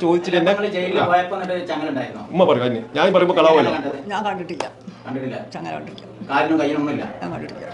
ചോദിച്ചിട്ട് എന്നെ ഉമ്മ പറയും ഞാൻ പറയുമ്പോൾ കളവല്ലോ. ഞാൻ കണ്ടിട്ടില്ല. ചങ്ങല കണ്ടിട്ടില്ല. ഞാൻ കണ്ടിട്ടില്ല.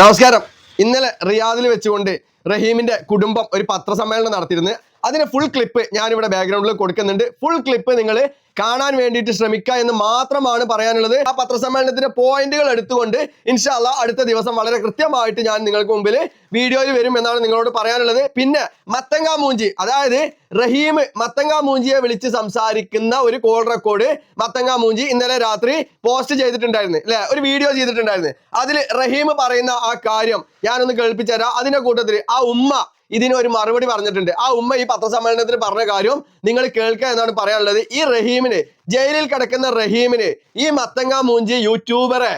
നമസ്കാരം. ഇന്നലെ റിയാദിൽ വെച്ചുകൊണ്ട് റഹീമിന്റെ കുടുംബം ഒരു പത്രസമ്മേളനം നടത്തിയിരുന്നു. അതിന് ഫുൾ ക്ലിപ്പ് ഞാനിവിടെ ബാക്ക്ഗ്രൗണ്ടിൽ കൊടുക്കുന്നുണ്ട്. ഫുൾ ക്ലിപ്പ് നിങ്ങൾ കാണാൻ വേണ്ടിയിട്ട് ശ്രമിക്കുക എന്ന് മാത്രമാണ് പറയാനുള്ളത്. ആ പത്രസമ്മേളനത്തിന്റെ പോയിന്റുകൾ എടുത്തുകൊണ്ട് ഇൻഷാ അല്ലാഹ് അടുത്ത ദിവസം വളരെ കൃത്യമായിട്ട് ഞാൻ നിങ്ങൾക്ക് മുമ്പിൽ വീഡിയോയിൽ വരും എന്നാണ് നിങ്ങളോട് പറയാനുള്ളത്. പിന്നെ മത്തങ്ങ മൂഞ്ചി, അതായത് റഹീം മത്തങ്ങ മൂഞ്ചിയെ വിളിച്ച് സംസാരിക്കുന്ന ഒരു കോൾ റെക്കോർഡ് മത്തങ്ങ മൂഞ്ചി ഇന്നലെ രാത്രി പോസ്റ്റ് ചെയ്തിട്ടുണ്ടായിരുന്നു അല്ലെ, ഒരു വീഡിയോ ചെയ്തിട്ടുണ്ടായിരുന്നു. അതിൽ റഹീം പറയുന്ന ആ കാര്യം ഞാനൊന്ന് കേൾപ്പിച്ചു തരാം. അതിന്റെ കൂട്ടത്തിൽ ആ ഉമ്മ ഇതിന് ഒരു മറുപടി പറഞ്ഞിട്ടുണ്ട്. ആ ഉമ്മ ഈ പത്രസമ്മേളനത്തിൽ പറഞ്ഞ കാര്യം നിങ്ങൾ കേൾക്കുക എന്നാണ് പറയാനുള്ളത്. ഈ റഹീമിന്, ജയിലിൽ കിടക്കുന്ന റഹീമിന് ഈ മത്തങ്ങ മൂഞ്ചി യൂട്യൂബറെ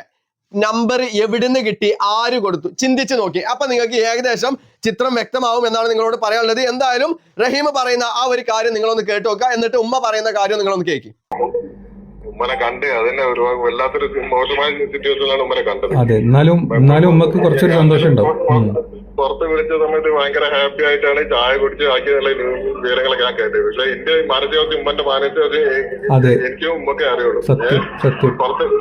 നമ്പർ എവിടുന്ന് കിട്ടി, ആര് കൊടുത്തു, ചിന്തിച്ചു നോക്കി. അപ്പൊ നിങ്ങൾക്ക് ഏകദേശം ചിത്രം വ്യക്തമാവും എന്നാണ് നിങ്ങളോട് പറയാനുള്ളത്. എന്തായാലും റഹീം പറയുന്ന ആ ഒരു കാര്യം നിങ്ങളൊന്ന് കേട്ടു നോക്കുക. എന്നിട്ട് ഉമ്മ പറയുന്ന കാര്യം നിങ്ങളൊന്ന് കേൾക്കി. ഉമ്മനെ കണ്ട് അതിനെ ഒരു വല്ലാത്തൊരു മോശമായ സിറ്റുവേഷനിലാണ് ഉമ്മനെ കണ്ടത്. അതെ, എന്നാലും ഉമ്മക്ക് കുറച്ചൊരു സന്തോഷം ഉണ്ടാവും. പുറത്ത് വിളിച്ച സമയത്ത് ഭയങ്കര ഹാപ്പി ആയിട്ടാണ് ചായ കുടിച്ച് ആക്കിയുള്ള വിവരങ്ങളൊക്കെ ഞാൻ കേട്ടത്. പക്ഷെ എന്റെ മാനസികാവസ്ഥ, ഉമ്മന്റെ മാനസികാവസ്ഥ എനിക്കും ഉമ്മക്കെ അറിയുള്ളൂ.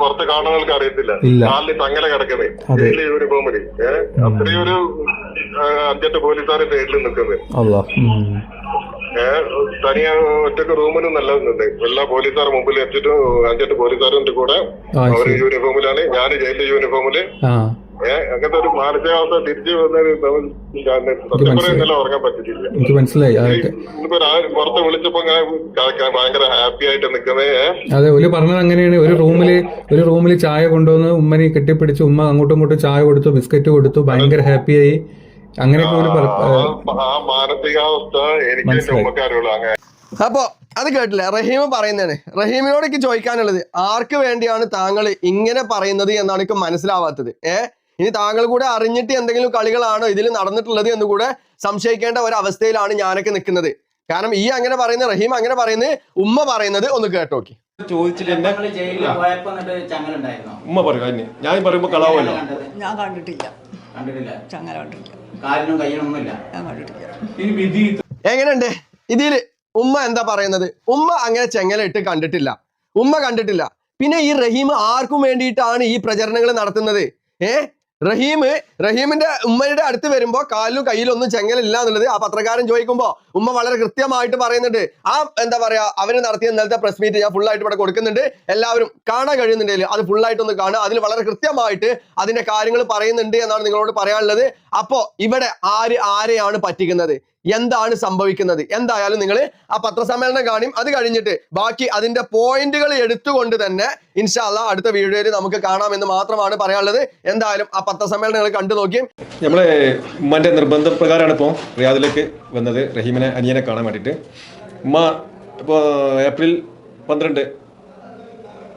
പുറത്ത് കാണുന്നവർക്ക് അറിയത്തില്ല. കാലിൽ തങ്ങല കിടക്കുന്നത് ഡെയിലി യൂണിഫോമില് അത്രയും ഒരു 5-8 പോലീസുകാരെ സൈഡിൽ നിൽക്കുന്നത്. തനിയ ഒറ്റക്ക് റൂമിലും നല്ലതുണ്ട്. എല്ലാ പോലീസുകാർ മുമ്പിൽ വെച്ചിട്ട് 5-8 പോലീസുകാരുടെ കൂടെ അവര് യൂണിഫോമിലാണ്, ഞാൻ ജയിലിന്റെ യൂണിഫോമില്. അങ്ങനത്തെ ഒരു മാനസികാവസ്ഥ തിരിച്ചു വന്നൊരു ഉറങ്ങാൻ പറ്റിയിട്ടില്ല. ഇന്നിപ്പോ പുറത്ത് വിളിച്ചപ്പോ ഭയങ്കര ഹാപ്പി ആയിട്ട് നിൽക്കുന്നേ. അതെ, ഒരു പറഞ്ഞത് അങ്ങനെയാണ്. ഒരു റൂമില് ചായ കൊണ്ടുവന്ന് ഉമ്മനെ കെട്ടിപ്പിടിച്ച് ഉമ്മ അങ്ങോട്ടും ഇങ്ങോട്ടും ചായ കൊടുത്തു, ബിസ്ക്കറ്റ് കൊടുത്തു, ഭയങ്കര ഹാപ്പിയായി. അങ്ങനെയൊക്കെ മാനസികാവസ്ഥ എനിക്ക്. അപ്പോ അത് കേട്ടില്ല, റഹീം പറയുന്നതാണ്. റഹീമിനോട് എനിക്ക് ചോദിക്കാനുള്ളത്, ആർക്ക് വേണ്ടിയാണ് താങ്കൾ ഇങ്ങനെ പറയുന്നത് എന്നാണ് എനിക്ക് മനസ്സിലാവാത്തത്. ഇനി താങ്കൾ കൂടെ അറിഞ്ഞിട്ട് എന്തെങ്കിലും കളികളാണോ ഇതിൽ നടന്നിട്ടുള്ളത് എന്ന് കൂടെ സംശയിക്കേണ്ട ഒരു അവസ്ഥയിലാണ് ഞാനൊക്കെ നിൽക്കുന്നത്. കാരണം ഈ അങ്ങനെ പറയുന്നത്, റഹീം അങ്ങനെ പറയുന്നത്, ഉമ്മ പറയുന്നത് ഒന്ന് കേട്ടോക്കി. ചോദിച്ചിട്ട് എന്നെ ഉമ്മ പറയും ഞാൻ പറയുമ്പോൾ കളവല്ലോ. ഞാൻ കണ്ടിട്ടില്ല. ചങ്ങല കണ്ടിട്ടില്ല. ഞാൻ കണ്ടിട്ടില്ല. എങ്ങനെയുണ്ട് ഇതില് ഉമ്മ എന്താ പറയുന്നത്? ഉമ്മ അങ്ങനെ ചെങ്ങല ഇട്ട് കണ്ടിട്ടില്ല, ഉമ്മ കണ്ടിട്ടില്ല. പിന്നെ ഈ റഹീം ആർക്കും വേണ്ടിയിട്ടാണ് ഈ പ്രചരണങ്ങൾ നടത്തുന്നത്? റഹീമിന്റെ ഉമ്മയുടെ അടുത്ത് വരുമ്പോ കാലിലും കയ്യിലൊന്നും ചെങ്ങലില്ല എന്നുള്ളത് ആ പത്രക്കാരൻ ചോദിക്കുമ്പോ ഉമ്മ വളരെ കൃത്യമായിട്ട് പറയുന്നുണ്ട്. ആ എന്താ പറയാ, അവര് നടത്തിയ ഇന്നലത്തെ പ്രസ് മീറ്റ് ഞാൻ ഫുൾ ആയിട്ട് ഇവിടെ കൊടുക്കുന്നുണ്ട്. എല്ലാവരും കാണാൻ കഴിയുന്നുണ്ടെങ്കിൽ അത് ഫുൾ ആയിട്ടൊന്ന് കാണുക. അതിൽ വളരെ കൃത്യമായിട്ട് അതിന്റെ കാര്യങ്ങൾ പറയുന്നുണ്ട് എന്നാണ് നിങ്ങളോട് പറയാനുള്ളത്. അപ്പോ ഇവിടെ ആരെയാണ് പറ്റിക്കുന്നത്, എന്താണ് സംഭവിക്കുന്നത്? എന്തായാലും നിങ്ങൾ ആ പത്രസമ്മേളനം കാണും. അത് കഴിഞ്ഞിട്ട് ബാക്കി അതിന്റെ പോയിന്റുകൾ എടുത്തുകൊണ്ട് തന്നെ ഇൻഷാ അല്ലാഹ് അടുത്ത വീഡിയോയിൽ നമുക്ക് കാണാമെന്ന് മാത്രമാണ് പറയാനുള്ളത്. എന്തായാലും ആ പത്രസമ്മേളനം നിങ്ങൾ കണ്ടു നോക്കി. നമ്മളെ ഉമ്മന്റെ നിർബന്ധപ്രകാരമാണ് ഇപ്പോൾ റിയാദിലേക്ക് വന്നത്, റഹീമിനെ അനിയനെ കാണാൻ വേണ്ടിയിട്ട്. ഉമ്മ ഇപ്പോൾ ഏപ്രിൽ 12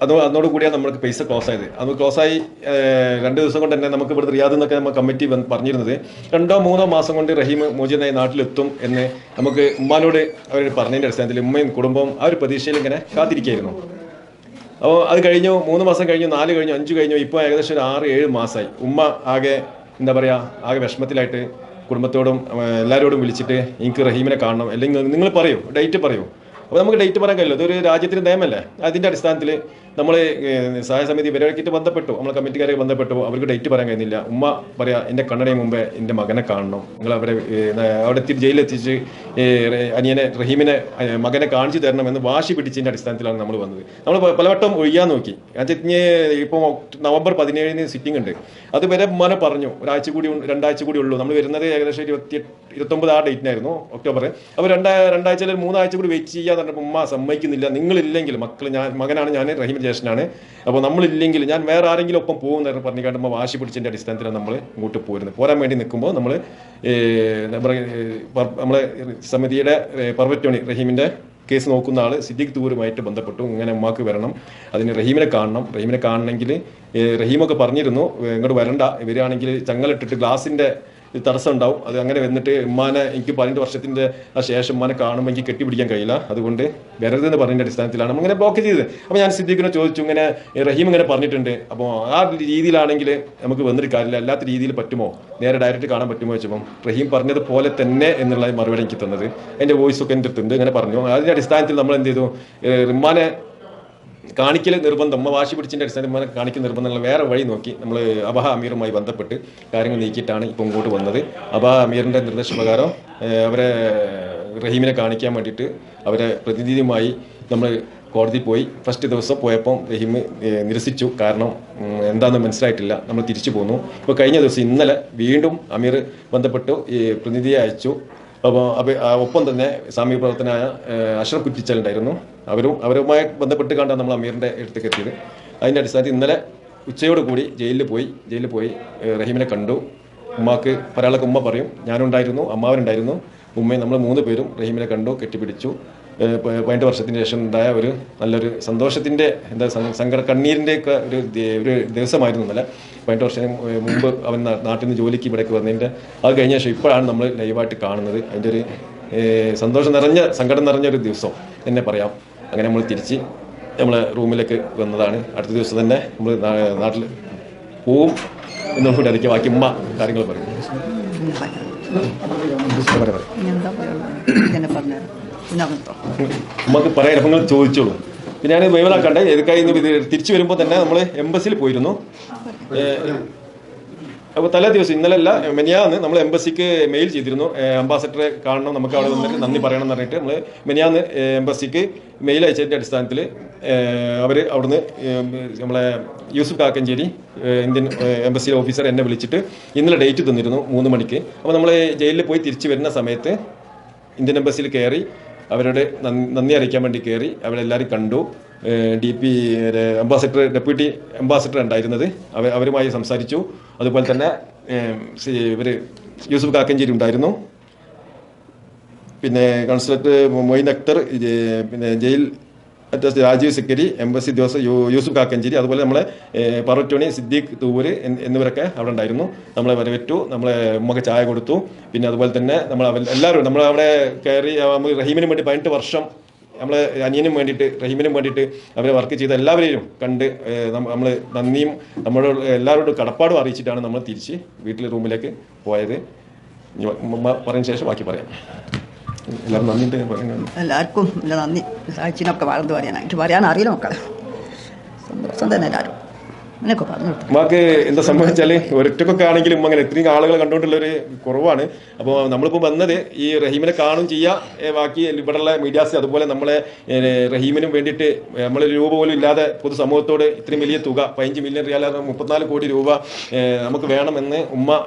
അതോട് കൂടിയാണ് നമ്മൾക്ക് പൈസ ക്ലോസ് ആയത്. അത് ക്ലോസായി 2 ദിവസം കൊണ്ട് തന്നെ നമുക്ക് ഇവിടുത്തെ റിയാദിൽ നിന്നൊക്കെ നമ്മൾ കമ്മിറ്റി പറഞ്ഞിരുന്നത് 2-3 മാസം കൊണ്ട് റഹീം മോചിതനായി നാട്ടിലെത്തും എന്ന് നമുക്ക് ഉമ്മാനോട് അവർ പറഞ്ഞതിൻ്റെ അടിസ്ഥാനത്തിൽ ഉമ്മയും കുടുംബവും ആ ഒരു പ്രതീക്ഷയിൽ ഇങ്ങനെ കാത്തിരിക്കുകയായിരുന്നു. അപ്പോൾ അത് കഴിഞ്ഞു, 3 മാസം കഴിഞ്ഞു, 4 കഴിഞ്ഞു, 5 കഴിഞ്ഞു, ഇപ്പോൾ ഏകദേശം ഒരു 6-7 മാസമായി. ഉമ്മ ആകെ എന്താ പറയുക, ആകെ വിഷമത്തിലായിട്ട് കുടുംബത്തോടും എല്ലാവരോടും വിളിച്ചിട്ട് എനിക്ക് റഹീമിനെ കാണണം, അല്ലെങ്കിൽ നിങ്ങൾ പറയൂ, ഡേറ്റ് പറയൂ. അപ്പോൾ നമുക്ക് ഡേറ്റ് പറയാൻ കഴിയില്ല, അതൊരു രാജ്യത്തിൻ്റെ നിയമമല്ലേ. അതിൻ്റെ അടിസ്ഥാനത്തിൽ നമ്മൾ സഹായസമിതി ഇവരായിട്ട് ബന്ധപ്പെട്ടു, നമ്മൾ കമ്മിറ്റിക്കാരെ ബന്ധപ്പെട്ടു. അവർക്ക് ഡേറ്റ് പറയാൻ കഴിയുന്നില്ല. ഉമ്മ പറയാം, എൻ്റെ കണ്ണടയും മുമ്പേ എൻ്റെ മകനെ കാണണം, നിങ്ങൾ അവിടെ ജയിലിലെത്തിച്ച് അനിയനെ റഹീമിനെ മകനെ കാണിച്ചു തരണമെന്ന് വാശി പിടിച്ചതിൻ്റെ അടിസ്ഥാനത്തിലാണ് നമ്മൾ വന്നത്. നമ്മൾ പലവട്ടം ഒഴിയാൻ നോക്കി. ഇപ്പോൾ നവംബർ 17 സിറ്റിംഗ് ഉണ്ട്. അതുവരെ ഉമ്മാനെ പറഞ്ഞു 2 ആഴ്ച കൂടി ഉള്ളൂ. നമ്മൾ വരുന്നത് ഏകദേശം 29 ആ ഡേറ്റിനായിരുന്നു, ഒക്ടോബർ. അപ്പോൾ 2 ആഴ്ച 3 ആഴ്ച കൂടി വെയിറ്റ് ചെയ്യാന്ന് പറഞ്ഞപ്പോൾ ഉമ്മ സമ്മതിക്കുന്നില്ല. നിങ്ങളില്ലെങ്കിൽ, മകനാണ് ഞാൻ, റഹീമിൻ്റെ ജ്യേഷ്ഠനാണ്, അപ്പോൾ നമ്മളില്ലെങ്കിൽ ഞാൻ വേറെ ആരെങ്കിലും ഒപ്പം പോകുന്ന പറഞ്ഞു കാണുമ്പോൾ വാശി പിടിച്ചതിൻ്റെ അടിസ്ഥാനത്തിലാണ് നമ്മൾ ഇങ്ങോട്ട് പോരാൻ വേണ്ടി നിൽക്കുമ്പോൾ നമ്മൾ നമ്മളെ സമിതിയുടെ പർവറ്റോണി റഹീമിൻ്റെ കേസ് നോക്കുന്ന ആൾ സിദ്ദീഖ് തൂറുമായിട്ട് ബന്ധപ്പെട്ടു. ഇങ്ങനെ ഉമ്മാക്ക് വരണം, അതിന് റഹീമിനെ കാണണം. റഹീമിനെ കാണണമെങ്കിൽ റഹീമൊക്കെ പറഞ്ഞിരുന്നു ഇങ്ങോട്ട് വരണ്ട, വരികയാണെങ്കിൽ ചങ്ങലിട്ടിട്ട് ഗ്ലാസിൻ്റെ തടസ്സം ഉണ്ടാവും. അത് അങ്ങനെ വന്നിട്ട് ഉമ്മാനെ എനിക്ക് 18 വർഷത്തിൻ്റെ ശേഷം ഉമ്മാനെ കാണുമ്പോൾ എനിക്ക് കെട്ടിപ്പിടിക്കാൻ കഴിയില്ല, അതുകൊണ്ട് വരരുതെന്ന് പറഞ്ഞതിൻ്റെ അടിസ്ഥാനത്തിലാണ് നമ്മളിങ്ങനെ ബ്ലോക്ക് ചെയ്തത്. അപ്പോൾ ഞാൻ സിദ്ദീഖിനെ ചോദിച്ചു, ഇങ്ങനെ റഹീം ഇങ്ങനെ പറഞ്ഞിട്ടുണ്ട്, അപ്പോൾ ആ രീതിയിലാണെങ്കിൽ നമുക്ക് വന്നിട്ട് കാര്യമില്ല, അല്ലാത്ത രീതിയിൽ പറ്റുമോ, നേരെ ഡയറക്റ്റ് കാണാൻ പറ്റുമോ വെച്ചപ്പോൾ റഹീം പറഞ്ഞതുപോലെ തന്നെ എന്നുള്ള മറുപടി എനിക്ക് തന്നത്. അതിൻ്റെ വോയിസൊക്കെ എൻ്റെ അടുത്തുണ്ട്. ഇങ്ങനെ പറഞ്ഞു. അതിൻ്റെ അടിസ്ഥാനത്തിൽ നമ്മൾ എന്ത് ചെയ്തു, റിമ്മാനെ കാണിക്കൽ നിർബന്ധം, വാശി പിടിച്ചിൻ്റെ അടിസ്ഥാനത്തിൽ കാണിക്കൽ നിർബന്ധമുള്ള വേറെ വഴി നോക്കി നമ്മൾ അബഹ അമീറുമായി ബന്ധപ്പെട്ട് കാര്യങ്ങൾ നീക്കിയിട്ടാണ് ഇപ്പോൾ ഇങ്ങോട്ട് വന്നത്. അബഹ അമീറിൻ്റെ നിർദ്ദേശപ്രകാരം അവരെ റഹീമിനെ കാണിക്കാൻ വേണ്ടിയിട്ട് അവരെ പ്രതിനിധിയുമായി നമ്മൾ കോടതി പോയി. ഫസ്റ്റ് ദിവസം പോയപ്പോൾ റഹീം നിരസിച്ചു, കാരണം എന്താണെന്ന് മനസ്സിലായിട്ടില്ല, നമ്മൾ തിരിച്ചു പോന്നു. ഇപ്പോൾ കഴിഞ്ഞ ദിവസം ഇന്നലെ വീണ്ടും അമീർ ബന്ധപ്പെട്ടു പ്രതിനിധിയെ അയച്ചു. അപ്പോൾ ഒപ്പം തന്നെ സാമൂഹ്യ പ്രവർത്തനായ അഷ്റഫ് കുറ്റിച്ചലുണ്ടായിരുന്നു, അവരുമായി ബന്ധപ്പെട്ട് കണ്ടാണ് നമ്മൾ അമീറിൻ്റെ അടുത്തേക്ക് എത്തിയത്. അതിൻ്റെ അടിസ്ഥാനത്തിൽ ഇന്നലെ ഉച്ചയോട് കൂടി ജയിലിൽ പോയി റഹീമിനെ കണ്ടു. ഉമ്മാക്ക് പറയാളൊക്കെ ഉമ്മ പറയും, ഞാനുണ്ടായിരുന്നു, അമ്മാവനുണ്ടായിരുന്നു, ഉമ്മയും നമ്മൾ 3 പേരും റഹീമിനെ കണ്ടു, കെട്ടിപ്പിടിച്ചു. 18 വർഷത്തിന് ശേഷം ഉണ്ടായ ഒരു നല്ലൊരു സന്തോഷത്തിൻ്റെ സങ്കട കണ്ണീരിൻ്റെയൊക്കെ ഒരു ദിവസമായിരുന്നു ഇന്നലെ. 18 വർഷം മുമ്പ് അവൻ നാട്ടിൽ നിന്ന് ജോലിക്ക് ഇവിടേക്ക് വന്നതിൻ്റെ അത് കഴിഞ്ഞ ശേഷം ഇപ്പോഴാണ് നമ്മൾ ലൈവായിട്ട് കാണുന്നത്. അതിൻ്റെ ഒരു സന്തോഷം നിറഞ്ഞ സങ്കടം നിറഞ്ഞൊരു ദിവസം തന്നെ പറയാം. അങ്ങനെ നമ്മൾ തിരിച്ച് നമ്മളെ റൂമിലേക്ക് വന്നതാണ്. അടുത്ത ദിവസം തന്നെ നമ്മൾ നാട്ടിൽ പോവും എന്നുകൂടി അറിയിക്കുക. ബാക്കി ഉമ്മ കാര്യങ്ങൾ പറയും. ഉമ്മക്ക് പറയാം, നിങ്ങൾ ചോദിച്ചോളൂ. പിന്നെ ഞാൻ വൈവലാക്കണ്ടേ, ഏതൊക്കെയായി തിരിച്ചു വരുമ്പോൾ തന്നെ നമ്മൾ എംബസിയിൽ പോയിരുന്നു. അപ്പോൾ തലേ ദിവസം ഇന്നലെയല്ല മെനിയാന്ന് നമ്മൾ എംബസിക്ക് മെയിൽ ചെയ്തിരുന്നു, അംബാസഡറെ കാണണം, നമുക്ക് അവിടെ വന്നിട്ട് നന്ദി പറയണം എന്ന് പറഞ്ഞിട്ട് നമ്മൾ മെനിയാന്ന് എംബസിക്ക് മെയിൽ അയച്ചതിൻ്റെ അടിസ്ഥാനത്തിൽ അവർ അവിടുന്ന് നമ്മളെ Yusuf Kakkanchery Indian embassy officer എന്നെ വിളിച്ചിട്ട് ഇന്നലെ ഡേറ്റ് തന്നിരുന്നു 3 മണിക്ക്. അപ്പോൾ നമ്മൾ ജയിലിൽ പോയി തിരിച്ചു വരുന്ന സമയത്ത് ഇന്ത്യൻ എംബസിയിൽ കയറി അവരുടെ നന്ദി അറിയിക്കാൻ വേണ്ടി കയറി, അവരെല്ലാവരും കണ്ടു. DP അംബാസഡർ, ഡെപ്യൂട്ടി അംബാസഡർ ഉണ്ടായിരുന്നത്, അവരുമായി സംസാരിച്ചു. അതുപോലെ തന്നെ ഇവർ യൂസുഫ് കാക്കഞ്ചേരി ഉണ്ടായിരുന്നു, പിന്നെ കൺസുലേറ്റ് മൊയ്ൻ അക്തർ, പിന്നെ ജയിൽ രാജീവ് സിക്കരി, എംബസി ഉദ്യോഗസ്ഥർ യൂസുഫ് കാക്കഞ്ചേരി, അതുപോലെ നമ്മളെ പറവറ്റോണി സിദ്ദീഖ് തൂവൂര് എന്നിവരൊക്കെ അവിടെ ഉണ്ടായിരുന്നു. നമ്മളെ വരവേറ്റു, നമ്മളെ ഉമ്മക്ക് ചായ കൊടുത്തു. പിന്നെ അതുപോലെ തന്നെ എല്ലാവരും നമ്മളവിടെ കയറി റഹീമിന് വേണ്ടി 18 വർഷം നമ്മളെ അനിയനും വേണ്ടിയിട്ട് റഹീമിനും വേണ്ടിയിട്ട് അവരെ വർക്ക് ചെയ്ത എല്ലാവരെയും കണ്ട് നമ്മൾ നന്ദിയും നമ്മളോട് എല്ലാവരോടും കടപ്പാടും അറിയിച്ചിട്ടാണ് നമ്മൾ തിരിച്ച് വീട്ടിലെ റൂമിലേക്ക് പോയത്. പറഞ്ഞ ശേഷം ബാക്കി പറയാം. എല്ലാവരും നന്ദിയുണ്ട് പറയുന്നത്. എല്ലാവർക്കും നന്ദി. സാക്ഷിനൊക്കെ വളർന്നു പറയാൻ അറിയില്ല മക്കളെ. സന്തോഷം തന്നെ എല്ലാവരും അങ്ങനെയൊക്കെ പറഞ്ഞു. ഉമ്മാക്ക് എന്താ സംഭവിച്ചാൽ ഒരൊറ്റക്കൊക്കെ ആണെങ്കിലും അങ്ങനെ ഇത്രയും ആളുകളെ കണ്ടുകൊണ്ടുള്ളൊരു കുറവാണ്. അപ്പോൾ നമ്മളിപ്പോൾ വന്നത് ഈ റഹീമിനെ കാണും ചെയ്യുക, ബാക്കി ഇവിടെയുള്ള മീഡിയാസ് അതുപോലെ നമ്മളെ റഹീമിനും വേണ്ടിയിട്ട് നമ്മൾ രൂപ പോലും ഇല്ലാതെ പൊതുസമൂഹത്തോട് ഇത്രയും വലിയ തുക 15 മില്യൺ റിയാൽ 34 കോടി രൂപ നമുക്ക് വേണമെന്ന് ഉമ്മ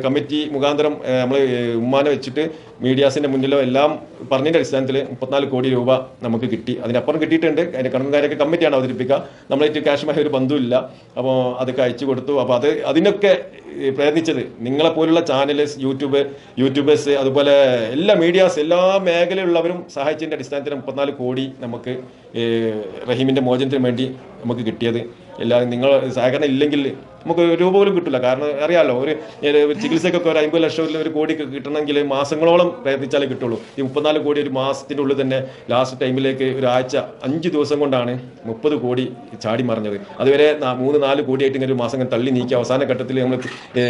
കമ്മിറ്റി മുഖാന്തരം നമ്മൾ ഉമ്മാനെ വെച്ചിട്ട് മീഡിയാസിൻ്റെ മുന്നിലോ എല്ലാം പറഞ്ഞതിൻ്റെ അടിസ്ഥാനത്തിൽ 34 കോടി രൂപ നമുക്ക് കിട്ടി. അതിനപ്പുറം കിട്ടിയിട്ടുണ്ട്. അതിൻ്റെ കണക്കുകാരൊക്കെ കമ്മിറ്റിയാണ് അവതരിപ്പിക്കുക. നമ്മളായിട്ട് ക്യാഷുമായി ഒരു ബന്ധമില്ല. അപ്പോൾ അതൊക്കെ അയച്ചു കൊടുത്തു. അപ്പോൾ അതിനൊക്കെ പ്രയത്നിച്ചത് നിങ്ങളെപ്പോലുള്ള ചാനൽസ്, യൂട്യൂബേഴ്സ്, അതുപോലെ എല്ലാ മീഡിയാസ്, എല്ലാ മേഖലയിലുള്ളവരും സഹായിച്ചതിൻ്റെ അടിസ്ഥാനത്തിൽ 34 കോടി നമുക്ക് റഹീമിൻ്റെ മോചനത്തിന് വേണ്ടി നമുക്ക് കിട്ടിയത്. എല്ലാവരും നിങ്ങൾ സഹകരണം ഇല്ലെങ്കിൽ നമുക്ക് രൂപ പോലും കിട്ടില്ല. കാരണം അറിയാമല്ലോ, ഒരു ചികിത്സക്കൊക്കെ ഒരു 50 ലക്ഷം 1 കോടി കിട്ടണമെങ്കിൽ മാസങ്ങളോളം പ്രയത്നിച്ചാലേ കിട്ടുള്ളൂ. ഈ 34 കോടി ഒരു മാസത്തിൻ്റെ ഉള്ളിൽ തന്നെ ലാസ്റ്റ് ടൈമിലേക്ക് ഒരാഴ്ച 5 ദിവസം കൊണ്ടാണ് 30 കോടി ചാടി മറിഞ്ഞത്. അതുവരെ 3-4 കോടിയായിട്ട് ഇങ്ങനെ ഒരു മാസം തള്ളി നീക്കി അവസാന ഘട്ടത്തിൽ നമ്മൾ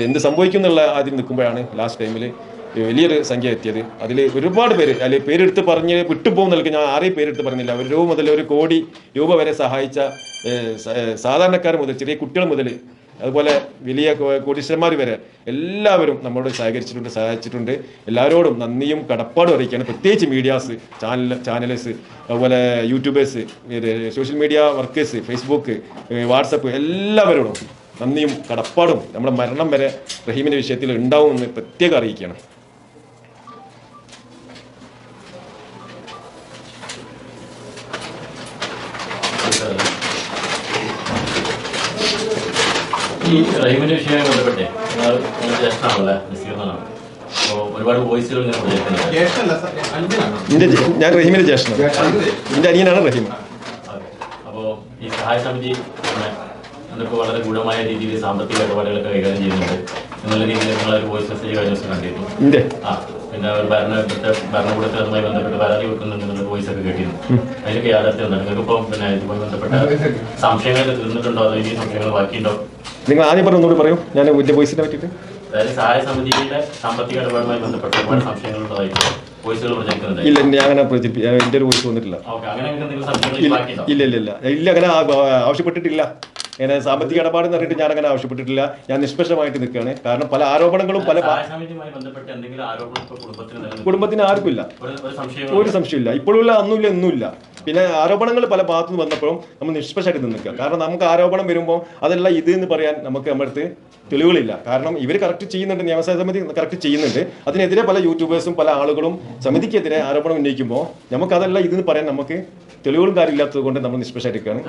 എന്ത് സംഭവിക്കും എന്നുള്ള ആദ്യം നിൽക്കുമ്പോഴാണ് ലാസ്റ്റ് ടൈമിൽ വലിയൊരു സംഖ്യ എത്തിയത്. അതിൽ ഒരുപാട് പേര് അല്ലെങ്കിൽ പേരെടുത്ത് പറഞ്ഞ് വിട്ടുപോകുന്ന നിലയ്ക്ക് ഞാൻ ആരെയും പേരെടുത്ത് പറഞ്ഞില്ല. 1 രൂപ മുതൽ 1 കോടി രൂപ വരെ സഹായിച്ച സാധാരണക്കാർ മുതൽ ചെറിയ കുട്ടികൾ മുതൽ അതുപോലെ വലിയ കോടീശ്വരന്മാർ വരെ എല്ലാവരും നമ്മളോട് സഹായിച്ചിട്ടുണ്ട്. എല്ലാവരോടും നന്ദിയും കടപ്പാടും അറിയിക്കുകയാണ്. പ്രത്യേകിച്ച് മീഡിയാസ്, ചാനൽസ്, അതുപോലെ YouTubers, social media workers, Facebook, WhatsApp, എല്ലാവരോടും നന്ദിയും കടപ്പാടും നമ്മുടെ മരണം വരെ റഹീമിൻ്റെ വിഷയത്തിൽ ഉണ്ടാവുമെന്ന് പ്രത്യേകം അറിയിക്കുകയാണ്. ഈ റഹീമിന്റെ വിഷയവുമായി ബന്ധപ്പെട്ടേ ജ്യേഷ്ഠനാണല്ലേ, നസീറിനാണ്. അപ്പോൾ ഒരുപാട് വോയിസുകൾ ഞാൻ റഹീമിന്റെ ജ്യേഷ്ഠനാണ്. എൻ്റെ അനിയനാണ് റഹീം. അപ്പോൾ ഈ സഹായ സമിതി അതിപ്പോൾ വളരെ ഗൂഢമായ രീതിയിൽ സാമ്പത്തിക ഇടപാടുകളൊക്കെ കൈകാര്യം ചെയ്യുന്നുണ്ട്. എന്നുള്ള രീതിയിൽ നിങ്ങളൊരു വോയിസ് മെസ്സേജ് കഴിഞ്ഞ ദിവസം കണ്ടിരുന്നു. ആ പിന്നെ ഒരു ഭരണകൂടത്തിൽ അതുമായി ബന്ധപ്പെട്ട് പരാതി വെക്കുന്നുണ്ടെന്നുള്ള വോയിസ് ഒക്കെ കേട്ടിരുന്നു. അതിലൊക്കെ യാഥാർത്ഥ്യം ഉണ്ട്. നിങ്ങൾക്ക് ഇപ്പം പിന്നെ ഇതുമായി ബന്ധപ്പെട്ട സംശയങ്ങളൊക്കെ തീർന്നിട്ടുണ്ടോ, അതോ ഇനി സംശയങ്ങൾ ബാക്കിയുണ്ടോ? നിങ്ങൾ ആദ്യം ഒന്നുകൂടി പറയൂ, ഞാൻ വലിയ വോയിസിനെ പറ്റിയിട്ട്. അതായത് സഹായ സമിതിയുടെ സാമ്പത്തിക ഇടപാടുമായി ബന്ധപ്പെട്ട് ഒരുപാട് സംശയങ്ങളുള്ളതായിട്ട് വോയിസുകൾ പ്രചരിക്കുന്നുണ്ട്. ഇല്ല, ഞാൻ അങ്ങനെ എൻ്റെ ഒരു വോയിസ് വന്നിട്ടില്ല. അങ്ങനെ എന്തെങ്കിലും സംശയങ്ങൾ ബാക്കിയുണ്ടോ? ഇല്ല അങ്ങനെ ആവശ്യപ്പെട്ടിട്ടില്ല. അങ്ങനെ സാമ്പത്തിക ഇടപാട് എന്ന് പറഞ്ഞിട്ട് ഞാൻ അങ്ങനെ ആവശ്യപ്പെട്ടിട്ടില്ല. ഞാൻ നിഷ്പക്ഷമായിട്ട് നിൽക്കുകയാണ്. കാരണം പല ആരോപണങ്ങളും കുടുംബത്തിന് ആർക്കുമില്ല, ഒരു സംശയമില്ല. ഇപ്പോഴുമില്ല, അന്നുമില്ല, ഇന്നുമില്ല. പിന്നെ ആരോപണങ്ങൾ പല ഭാഗത്തുനിന്ന് വന്നപ്പോഴും നമ്മൾ നിഷ്പക്ഷമായിട്ട് നിൽക്കുക. കാരണം നമുക്ക് ആരോപണം വരുമ്പോൾ അതല്ല ഇത് എന്ന് പറയാൻ നമുക്ക് നമ്മുടെ അടുത്ത് തെളിവുകളില്ല. കാരണം ഇവർ കറക്റ്റ് ചെയ്യുന്നുണ്ട്, നിയമസഭാ സമിതി കറക്റ്റ് ചെയ്യുന്നുണ്ട്. അതിനെതിരെ പല യൂട്യൂബേഴ്സും പല ആളുകളും സമിതിക്കെതിരെ ആരോപണം ഉന്നയിക്കുമ്പോൾ നമുക്കതല്ല ഇതെന്ന് പറയാൻ നമുക്ക് തെളിവുകളും കാര്യമില്ലാത്തത് കൊണ്ട് നമ്മൾ നിഷ്പക്ഷമായിരിക്കുകയാണ്.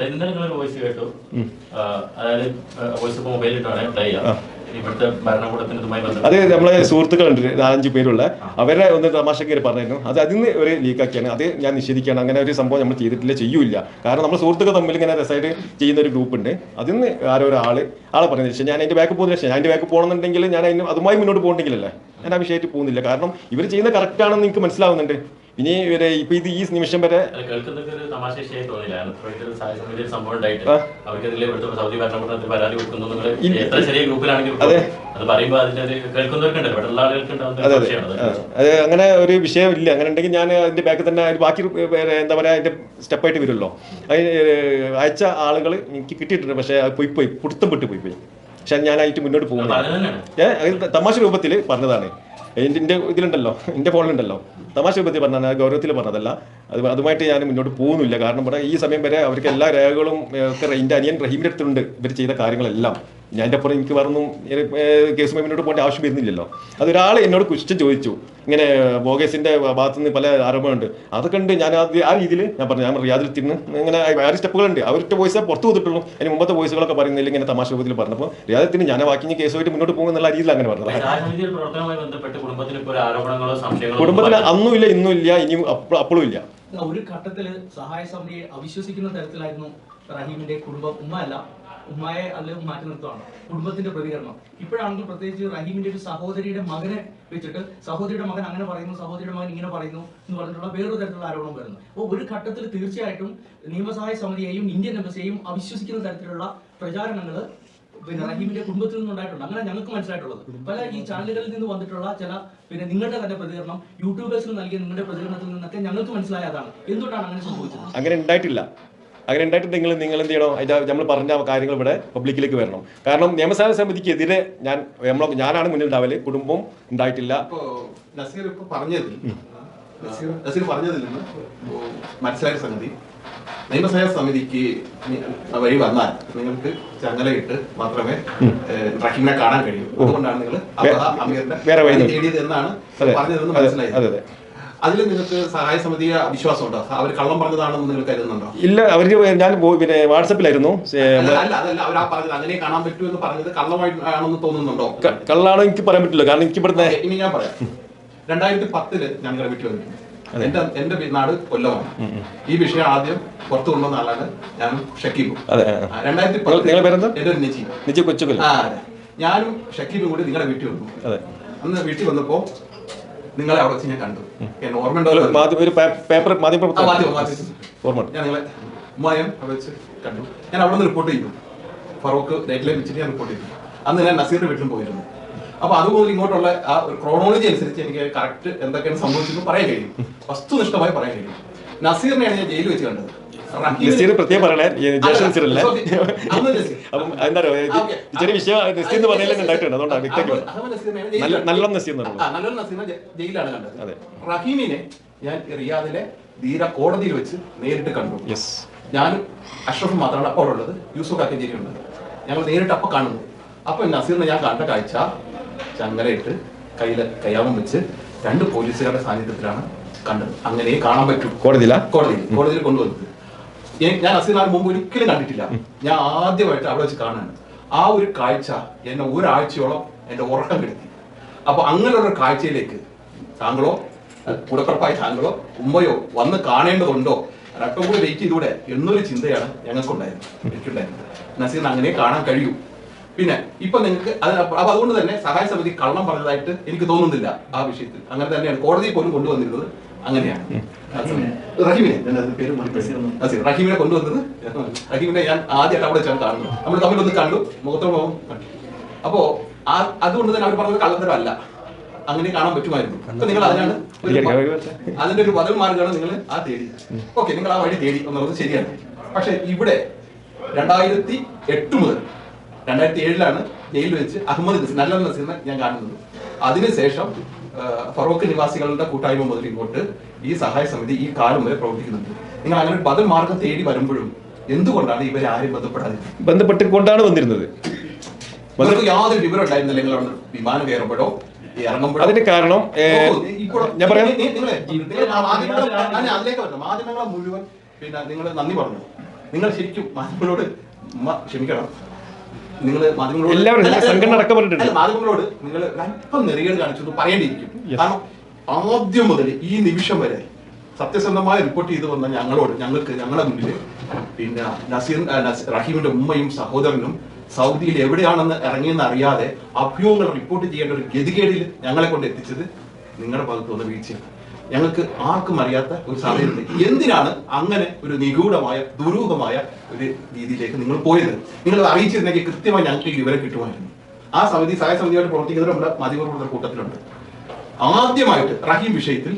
അത് നമ്മളെ സുഹൃത്തുക്കളുണ്ട് 4-5 പേരുള്ള, അവരെ ഒന്ന് തമാശക്കാർ പറഞ്ഞിരുന്നു. അത് അതിന് ഒരു ലീക്കാക്കിയാണ്. അത് ഞാൻ നിഷേധിക്കുകയാണ്. അങ്ങനെ ഒരു സംഭവം നമ്മൾ ചെയ്തിട്ടില്ല, ചെയ്യൂല. കാരണം നമ്മൾ സുഹൃത്തുക്കൾ തമ്മിൽ ഇങ്ങനെ രസമായിട്ട് ചെയ്യുന്ന ഒരു ഗ്രൂപ്പ് ഉണ്ട്. അതിന് ആരോ ആളെ പറയുന്നത് പക്ഷേ ഞാൻ അതിൻ്റെ ബാക്ക് പോകുന്നില്ല. ഞാൻ അതിൻ്റെ ബാക്ക് പോകണമെന്നുണ്ടെങ്കിൽ ഞാൻ അതിന് അതുമായി മുന്നോട്ട് പോകണമെങ്കിലല്ലേ, ഞാൻ ആ വിഷയമായിട്ട് പോകുന്നില്ല. കാരണം ഇവർ ചെയ്യുന്ന കറക്റ്റാണെന്ന് എനിക്ക് മനസ്സിലാവുന്നുണ്ട്. ഇനി ഇവരെ ഇപ്പൊ ഇത് ഈ നിമിഷം വരെ അത് അങ്ങനെ ഒരു വിഷയമില്ല. അങ്ങനെ ഉണ്ടെങ്കിൽ ഞാൻ അതിന്റെ ബാക്കിൽ തന്നെ ബാക്കി എന്താ പറയാ അതിന്റെ സ്റ്റെപ്പായിട്ട് വരുമല്ലോ. അയച്ച ആളുകൾ എനിക്ക് കിട്ടിയിട്ടുണ്ട്. പക്ഷെ പോയി പുടുത്തം വിട്ട് പോയി. പക്ഷെ ഞാൻ അതിട്ട് മുന്നോട്ട് പോകുന്നത് തമാശ രൂപത്തിൽ പറഞ്ഞതാണ്. എൻ്റെ ഇതിലുണ്ടല്ലോ, എൻ്റെ ഫോണിലുണ്ടല്ലോ, തമാശ രൂപത്തിൽ പറഞ്ഞാൽ ഗൗരവത്തിൽ പറഞ്ഞതല്ല. അതുമായിട്ട് ഞാൻ മുന്നോട്ട് പോകുന്നില്ല. കാരണം ഇവിടെ ഈ സമയം വരെ അവർക്ക് എല്ലാ രേഖകളും ഒക്കെ എൻ്റെ അനിയൻ റഹീമിൻ്റെ അടുത്തുണ്ട്. ഇവർ ചെയ്ത കാര്യങ്ങളെല്ലാം ഞാൻ എൻ്റെ അപ്പുറം എനിക്ക് പറഞ്ഞും കേസുമായി മുന്നോട്ട് പോകേണ്ട ആവശ്യം വരുന്നില്ലല്ലോ. അതൊരാൾ എന്നോട് ക്വസ്റ്റ്യൻ ചോദിച്ചു, ഇങ്ങനെ ബോഗേസിൻ്റെ ഭാഗത്തുനിന്ന് പല ആരോപണമുണ്ട്. അതൊക്കെ ഉണ്ട്. ഞാൻ ആ രീതിയിൽ ഞാൻ പറഞ്ഞു, ഞാൻ റിയാദിൽ തിന്ന് ഇങ്ങനെ 6 സ്റ്റെപ്പുകളുണ്ട്. അവരുടെ വോയിസേ പുറത്തു കൊടുത്തിട്ടുള്ളൂ. അതിന് മുമ്പത്തെ വോയിസുകളൊക്കെ പറയുന്നില്ല ഇങ്ങനെ തമാശ രൂപത്തിൽ പറഞ്ഞപ്പോൾ റിയാദത്തിന് ഞാൻ ബാക്കി കേസുമായിട്ട് മുന്നോട്ട് പോകും എന്നുള്ള രീതിയിൽ അങ്ങനെ പറഞ്ഞത്. കുടുംബത്തിന് അന്നും ഇല്ല, ഇന്നും ഇല്ല, ഇനിയും അപ്പോഴും ഇല്ല. ഒരു ഘട്ടത്തില് സഹായ സമിതിയെ അവിശ്വസിക്കുന്ന തരത്തിലായിരുന്നു റഹീമിന്റെ കുടുംബം. ഉമ്മയെ അല്ലെങ്കിൽ മാറ്റി നിർത്തുകയാണ് കുടുംബത്തിന്റെ പ്രതികരണം. ഇപ്പോഴാണെങ്കിൽ പ്രത്യേകിച്ച് റഹീമിന്റെ ഒരു സഹോദരിയുടെ മകനെ വെച്ചിട്ട് സഹോദരിയുടെ മകൻ അങ്ങനെ പറയുന്നു, സഹോദരിയുടെ മകൻ ഇങ്ങനെ പറയുന്നു എന്ന് പറഞ്ഞിട്ടുള്ള വേറൊരു തരത്തിലുള്ള ആരോപണം വരുന്നു. അപ്പോൾ ഒരു ഘട്ടത്തിൽ തീർച്ചയായിട്ടും നിയമസഹായ സമിതിയെയും ഇന്ത്യൻ എംബസിയെയും അവിശ്വസിക്കുന്ന തരത്തിലുള്ള പ്രചാരണങ്ങൾ പിന്നെ റഹീമിന്റെ കുടുംബത്തിൽ നിന്നുണ്ടായിട്ടുണ്ട്. അങ്ങനെ ഞങ്ങൾക്ക് മനസ്സിലായിട്ടുള്ളത് പല ഈ ചാനലുകളിൽ നിന്ന് വന്നിട്ടുള്ള ചില പിന്നെ നിങ്ങളുടെ തന്നെ പ്രതികരണം, യൂട്യൂബേഴ്സിന് നൽകിയ നിങ്ങളുടെ പ്രതികരണത്തിൽ നിന്നൊക്കെ ഞങ്ങൾക്ക് മനസ്സിലായതാണ്. എന്തുകൊണ്ടാണ് അങ്ങനെ സംഭവിച്ചത്? അങ്ങനെ ഉണ്ടായിട്ടില്ല. അങ്ങനെ ഉണ്ടായിട്ടുണ്ടെങ്കിൽ നിങ്ങൾ എന്ത് ചെയ്യണോ, അതിൻ്റെ നമ്മൾ പറഞ്ഞ കാര്യങ്ങൾ ഇവിടെ പബ്ലിക്കിലേക്ക് വരണം. കാരണം നിയമസഭാ സമിതിക്കെതിരെ ഞാനാണ് മുന്നിൽ ഉണ്ടാവല്, കുടുംബം ഉണ്ടായിട്ടില്ല. നസീർ പറഞ്ഞതിൽ നിന്ന് മനസ്സിലായ സംഗതി, നിയമസഭാ സമിതിക്ക് വഴി വന്നാൽ നിങ്ങൾക്ക് ചങ്ങലയിട്ട് മാത്രമേ റഹീമിനെ കാണാൻ കഴിയൂ. അതുകൊണ്ടാണ് നിങ്ങൾ അമീറിന്റെ വഴി തേടിയത് എന്നാണ് പറഞ്ഞതെന്ന് മനസ്സിലായത്. അതിൽ നിങ്ങൾക്ക് സഹായ സമിതിയെ വിശ്വാസമുണ്ടോ? അവർ കള്ളം പറഞ്ഞതാണെന്ന് നിങ്ങൾ കരുതുന്നുണ്ടോ? ഇല്ല, അവര് ഞാൻ പിന്നെ വാട്സപ്പിലായിരുന്നു. അങ്ങനെ കാണാൻ പറ്റൂ എന്ന് പറഞ്ഞത് കള്ളമായിട്ടാണെന്ന് തോന്നുന്നുണ്ടോ? കള്ളാണോ എനിക്ക് പറയാൻ പറ്റില്ല. കാരണം എനിക്ക് ഇവിടുന്ന് ഇനി ഞാൻ പറയാം. 2010 ഞാൻ വീട്ടിൽ വന്നിട്ടുണ്ട്. എന്റെ നാട് കൊല്ലമാണ്. ഈ വിഷയം ആദ്യം പുറത്തു കൊണ്ടുവന്ന ആളാണ് ഞാൻ, ഷക്കീബും. 2010 ഞാനും ഷക്കീബും കൂടി നിങ്ങളുടെ വീട്ടിൽ വന്നു. അന്ന് വീട്ടിൽ വന്നപ്പോ നിങ്ങളെ അവിടെ വെച്ച് ഞാൻ കണ്ടു. ഓർമ്മയുണ്ടോ? ഞാൻ നിങ്ങളെ ഉമ്മായം അവിടെ വെച്ച് കണ്ടു. ഞാൻ അവിടെ നിന്ന് റിപ്പോർട്ട് ചെയ്തു. ഫറൂഖ് ഡേറ്റിലെ വെച്ചിട്ട് ഞാൻ റിപ്പോർട്ട് ചെയ്തു. അന്ന് ഞാൻ നസീറിന്റെ വീട്ടിലും പോയിരുന്നു. അപ്പൊ അതുപോലെ ഇങ്ങോട്ടുള്ള ആ ക്രോണോളജി അനുസരിച്ച് എനിക്ക് കറക്റ്റ് എന്തൊക്കെയാണ് സംഭവിച്ചെന്ന് പറയാൻ കഴിയും, വസ്തുനിഷ്ഠമായി പറയാൻ കഴിയും. നസീറിനെയാണ് ഞാൻ ജയിലിൽ വെച്ച് കണ്ടത്. പ്രത്യേകം പറയണേ, എന്താ ചെറിയ വിഷയം അതുകൊണ്ടാണ് നല്ല നസീറിനെ ജയിലാണ് കണ്ടത്. റഹീമിനെ ഞാൻ റിയാദിലെ ധീര കോടതിയിൽ വെച്ച് നേരിട്ട് കണ്ടു. ഞാനും അഷ്റഫും മാത്രമാണ് അപ്പോൾ ഉള്ളത്. യൂസുഫ് കാക്കഞ്ചേരി ഉണ്ട്. ഞങ്ങൾ നേരിട്ട് അപ്പൊ കാണുന്നു. അപ്പൊ നസീറിനെ ഞാൻ കണ്ട കാഴ്ച, ചങ്ങലയിട്ട് കയ്യില് കയ്യാമം വെച്ച് 2 പോലീസുകാരുടെ സാന്നിധ്യത്തിലാണ് കണ്ടത്. അങ്ങനെ കാണാൻ പറ്റൂ. കോടതിയിൽ കൊണ്ടുവന്നത് ഞാൻ നസീറിന് മുമ്പ് ഒരിക്കലും കണ്ടിട്ടില്ല. ഞാൻ ആദ്യമായിട്ട് അവിടെ വെച്ച് കാണാൻ. ആ ഒരു കാഴ്ച എന്നെ ഒരാഴ്ചയോളം എന്റെ ഉറക്കം കെടുത്തി. അപ്പൊ അങ്ങനെയുള്ള ഒരു കാഴ്ചയിലേക്ക് താങ്കളോ കൂടപ്പുറപ്പായ താങ്കളോ ഉമ്മയോ വന്ന് കാണേണ്ടതുണ്ടോ, ഒരല്പം കൂടി വെയിറ്റ് ചെയ്തൂടെ എന്നൊരു ചിന്തയാണ് എനിക്കുണ്ടായിരുന്നത്. നസീറിന് അങ്ങനെ കാണാൻ കഴിയൂ. പിന്നെ ഇപ്പൊ നിങ്ങൾക്ക് അപ്പൊ അതുകൊണ്ട് തന്നെ സഹായ സമിതി കള്ളം പറഞ്ഞതായിട്ട് എനിക്ക് തോന്നുന്നില്ല ആ വിഷയത്തിൽ. അങ്ങനെ തന്നെയാണ് കോടതിയിൽ പോലും കൊണ്ടുവന്നിരുന്നത്. അങ്ങനെയാണ് റഹീമിനെ കൊണ്ടുവന്നത്. റഹീമിനെ ഞാൻ ആദ്യമായിട്ട് അവിടെ വെച്ചാണ് കാണുന്നത്. നമ്മൾ തമ്മിലൊന്ന് കണ്ടു, മുഖത്തോട് മുഖം കണ്ടു. അപ്പോ അതുകൊണ്ട് തന്നെ അവർ പറഞ്ഞത് കള്ളത്തരമല്ല, അങ്ങനെ കാണാൻ പറ്റുമായിരുന്നു. അപ്പൊ നിങ്ങൾ അതിന്റെ ഒരു ബദൽ മാർഗ്ഗമാണ് നിങ്ങൾ ആ തേടി. ഓക്കെ, നിങ്ങൾ ആ വഴി തേടി എന്നുള്ളത് ശരിയാണ്. പക്ഷെ ഇവിടെ 2008 മുതൽ 2007 ജയിലിൽ വെച്ച് അഹമ്മദ് നസീറിനെ ഞാൻ കാണുന്നത്. അതിനുശേഷം ഫറോക്ക് നിവാസികളുടെ കൂട്ടായ്മ മുതൽ ഇങ്ങോട്ട് ഈ സഹായ സമിതി ഈ കാലം വരെ പ്രവർത്തിക്കുന്നുണ്ട്. നിങ്ങൾ അങ്ങനെ ഒരു ബദൽ മാർഗം തേടി വരുമ്പോഴും എന്തുകൊണ്ടാണ് ഇവരെ ആരും ബന്ധപ്പെട്ടുകൊണ്ടാണ് വന്നിരുന്നത്? യാതൊരു വിവരം ഉണ്ടായിരുന്നില്ല നിങ്ങൾ വിമാനം കയറുമ്പോഴോ ഇറങ്ങുമ്പോഴോ? അതിന് കാരണം ഞാൻ പറയാം, അതിലേക്ക് വരണം. മാധ്യമങ്ങളെ മുഴുവൻ പിന്നെ നിങ്ങൾ നന്ദി പറഞ്ഞു. നിങ്ങൾ ശരിക്കും മാധ്യമങ്ങളോട് ക്ഷമിക്കണം. നിങ്ങൾ മാധ്യമങ്ങളോട് നിങ്ങൾ അല്പം നെറികേട് കാണിച്ചു പറയേണ്ടിയിരിക്കും. കാരണം ആദ്യം മുതൽ ഈ നിമിഷം വരെ സത്യസന്ധമായി റിപ്പോർട്ട് ചെയ്തു വന്ന ഞങ്ങളുടെ മുന്നിൽ പിന്നെ റഹീമിന്റെ ഉമ്മയും സഹോദരനും സൗദിയിൽ എവിടെയാണെന്ന് ഇറങ്ങിയെന്ന് അറിയാതെ അഭ്യൂഹങ്ങൾ റിപ്പോർട്ട് ചെയ്യേണ്ട ഒരു ഗതികേടിൽ ഞങ്ങളെ കൊണ്ട് എത്തിച്ചത് നിങ്ങളുടെ ഭാഗത്ത് വന്ന വീഴ്ചയാണ്. ഞങ്ങൾക്ക് ആർക്കും അറിയാത്ത ഒരു സാഹചര്യത്തിൽ എന്തിനാണ് അങ്ങനെ ഒരു നിഗൂഢമായ ദുരൂഹമായ ഒരു രീതിയിലേക്ക് നിങ്ങൾ പോയത്? നിങ്ങൾ അറിയിച്ചിരുന്നെങ്കിൽ കൃത്യമായി ഞങ്ങൾക്ക് ഈ വിവരം കിട്ടുമായിരുന്നു. ആ സമിതി സഹായ സമിതിയായിട്ട് പ്രവർത്തിക്കുന്നവർ നമ്മുടെ മാധ്യമപ്രവർത്തകർ കൂട്ടത്തിലുണ്ട്. ആദ്യമായിട്ട് റഹീം വിഷയത്തിൽ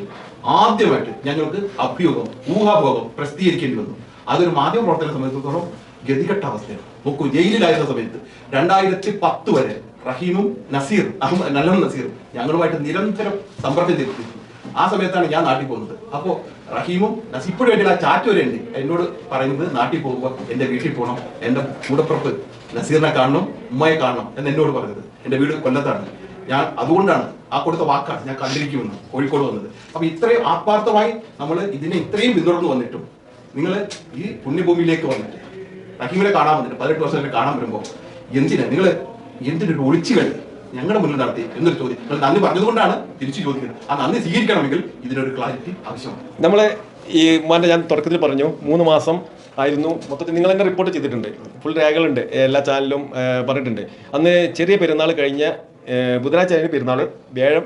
ഞങ്ങൾക്ക് അഭ്യൂഹം, ഊഹാഭോഗം പ്രസിദ്ധീകരിക്കേണ്ടി വന്നു. അതൊരു മാധ്യമപ്രവർത്തകരെ സംബന്ധിച്ചിടത്തോളം ഗതികെട്ട അവസ്ഥയാണ്. നോക്കൂ, ജയിലിലായിരുന്ന സമയത്ത് 2010 വരെ റഹീമും നല്ലം നസീറും ഞങ്ങളുമായിട്ട് നിരന്തരം സമ്പർക്കം ചെയ്തിട്ടുണ്ട്. ആ സമയത്താണ് ഞാൻ നാട്ടിൽ പോകുന്നത്. അപ്പോൾ റഹീമും ഇപ്പോഴും വേണ്ടി ആ ചാറ്റ് വരെ ഉണ്ട്. എന്നോട് പറയുന്നത് നാട്ടിൽ പോകുമ്പോൾ എന്റെ വീട്ടിൽ പോകണം, എന്റെ കൂടപ്പുറപ്പ് നസീറിനെ കാണണം, ഉമ്മയെ കാണണം എന്ന് എന്നോട് പറഞ്ഞത്. എന്റെ വീട് കൊല്ലത്താണ്. ഞാൻ അതുകൊണ്ടാണ് ആ കൊടുത്ത വാക്കാണ് ഞാൻ കണ്ടിരിക്കുമെന്ന് കോഴിക്കോട് വന്നത്. അപ്പൊ ഇത്രയും ആത്മാർത്ഥമായി നമ്മൾ ഇതിനെ ഇത്രയും പിന്തുടർന്ന് വന്നിട്ടും നിങ്ങൾ ഈ പുണ്യഭൂമിയിലേക്ക് വന്നിട്ട് റഹീമിനെ കാണാൻ വന്നിട്ട് 18 വർഷം കാണാൻ വരുമ്പോൾ എന്തിനൊരു ഒളിച്ചുകളി ഞങ്ങളുടെ മുന്നിൽ നടത്തി എന്നൊരു ചോദ്യം നിങ്ങൾ നന്ദി പറഞ്ഞതുകൊണ്ടാണ് തിരിച്ചു ചോദിക്കുന്നത്. ആ നന്ദി സ്വീകരിക്കണമെങ്കിൽ ഇതിനൊരു ക്ലാരിറ്റി ആവശ്യമാണ്. നമ്മളെ ഈ ഉമ്മാന്റെ ഞാൻ തുടക്കത്തിൽ പറഞ്ഞു 3 മാസം ആയിരുന്നു മൊത്തത്തിൽ. നിങ്ങൾ തന്നെ റിപ്പോർട്ട് ചെയ്തിട്ടുണ്ട്, ഫുൾ രേഖകളുണ്ട്, എല്ലാ ചാനലിലും പറഞ്ഞിട്ടുണ്ട്. അന്ന് ചെറിയ പെരുന്നാൾ കഴിഞ്ഞ ബുധനാഴ്ച ആയിരുന്നു പെരുന്നാൾ,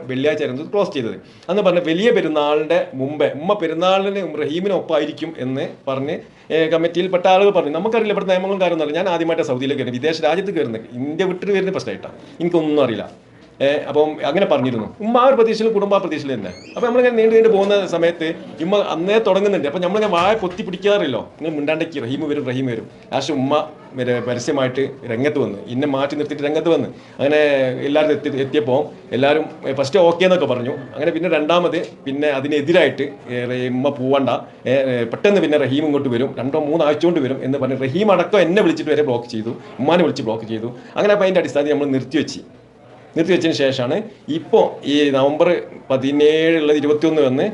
വെള്ളിയാഴ്ച ആയിരുന്നു ക്ലോസ് ചെയ്തത്. അന്ന് പറഞ്ഞ വലിയ പെരുന്നാളിന്റെ മുമ്പേ ഉമ്മ പെരുന്നാളിന് റഹീമിനൊപ്പമായിരിക്കും എന്ന് പറഞ്ഞ് കമ്മിറ്റിയിൽപ്പെട്ട ആളുകൾ പറഞ്ഞു. നമുക്കറിയില്ല ഇവിടുത്തെ നിയമങ്ങളും കാര്യമൊന്നും. ഞാൻ ആദ്യമായിട്ട് സൗദിയിലേക്ക് വരുന്നത്, വിദേശ രാജ്യത്ത് കയറുന്നത്, ഇന്ത്യ വിട്ടിട്ട് വരുന്ന പ്രശ്നമായിട്ടാണ്, എനിക്കൊന്നും അറിയില്ല. അപ്പം അങ്ങനെ പറഞ്ഞിരുന്നു. ഉമ്മ ആ ഒരു പ്രതീക്ഷയിൽ, കുടുംബ പ്രതീക്ഷയിൽ തന്നെ. അപ്പം നമ്മളിങ്ങനെ നീണ്ടു പോകുന്ന സമയത്ത് ഉമ്മ അന്നേ തുടങ്ങുന്നുണ്ട്. അപ്പം നമ്മളിങ്ങനെ വായ പൊത്തി പിടിക്കാറില്ലോ, നിങ്ങൾ മിണ്ടാണ്ടേക്ക് റഹീം വരും. ലാസ്റ്റ് ഉമ്മ പരസ്യമായിട്ട് രംഗത്ത് വന്ന്, ഇന്നെ മാറ്റി നിർത്തിയിട്ട് രംഗത്ത് വന്ന്. അങ്ങനെ എല്ലാവരും എത്തിയപ്പോൾ എല്ലാവരും ഫസ്റ്റ് ഓക്കെ എന്നൊക്കെ പറഞ്ഞു. അങ്ങനെ പിന്നെ രണ്ടാമത് പിന്നെ അതിനെതിരായിട്ട് ഉമ്മ പോവണ്ട, പെട്ടെന്ന് പിന്നെ റഹീം ഇങ്ങോട്ട് വരും, 2-3 ആഴ്ച കൊണ്ട് വരും എന്ന് പറഞ്ഞ് റഹീം അടക്കം എന്നെ വിളിച്ചിട്ട് വരെ ബ്ലോക്ക് ചെയ്തു, ഉമ്മാനെ വിളിച്ച് ബ്ലോക്ക് ചെയ്തു. അങ്ങനെ അപ്പോൾ അതിൻ്റെ അടിസ്ഥാനത്തിൽ നമ്മൾ നിർത്തിവെച്ചതിന് ശേഷമാണ് ഇപ്പോൾ ഈ നവംബർ 17 21 വന്ന്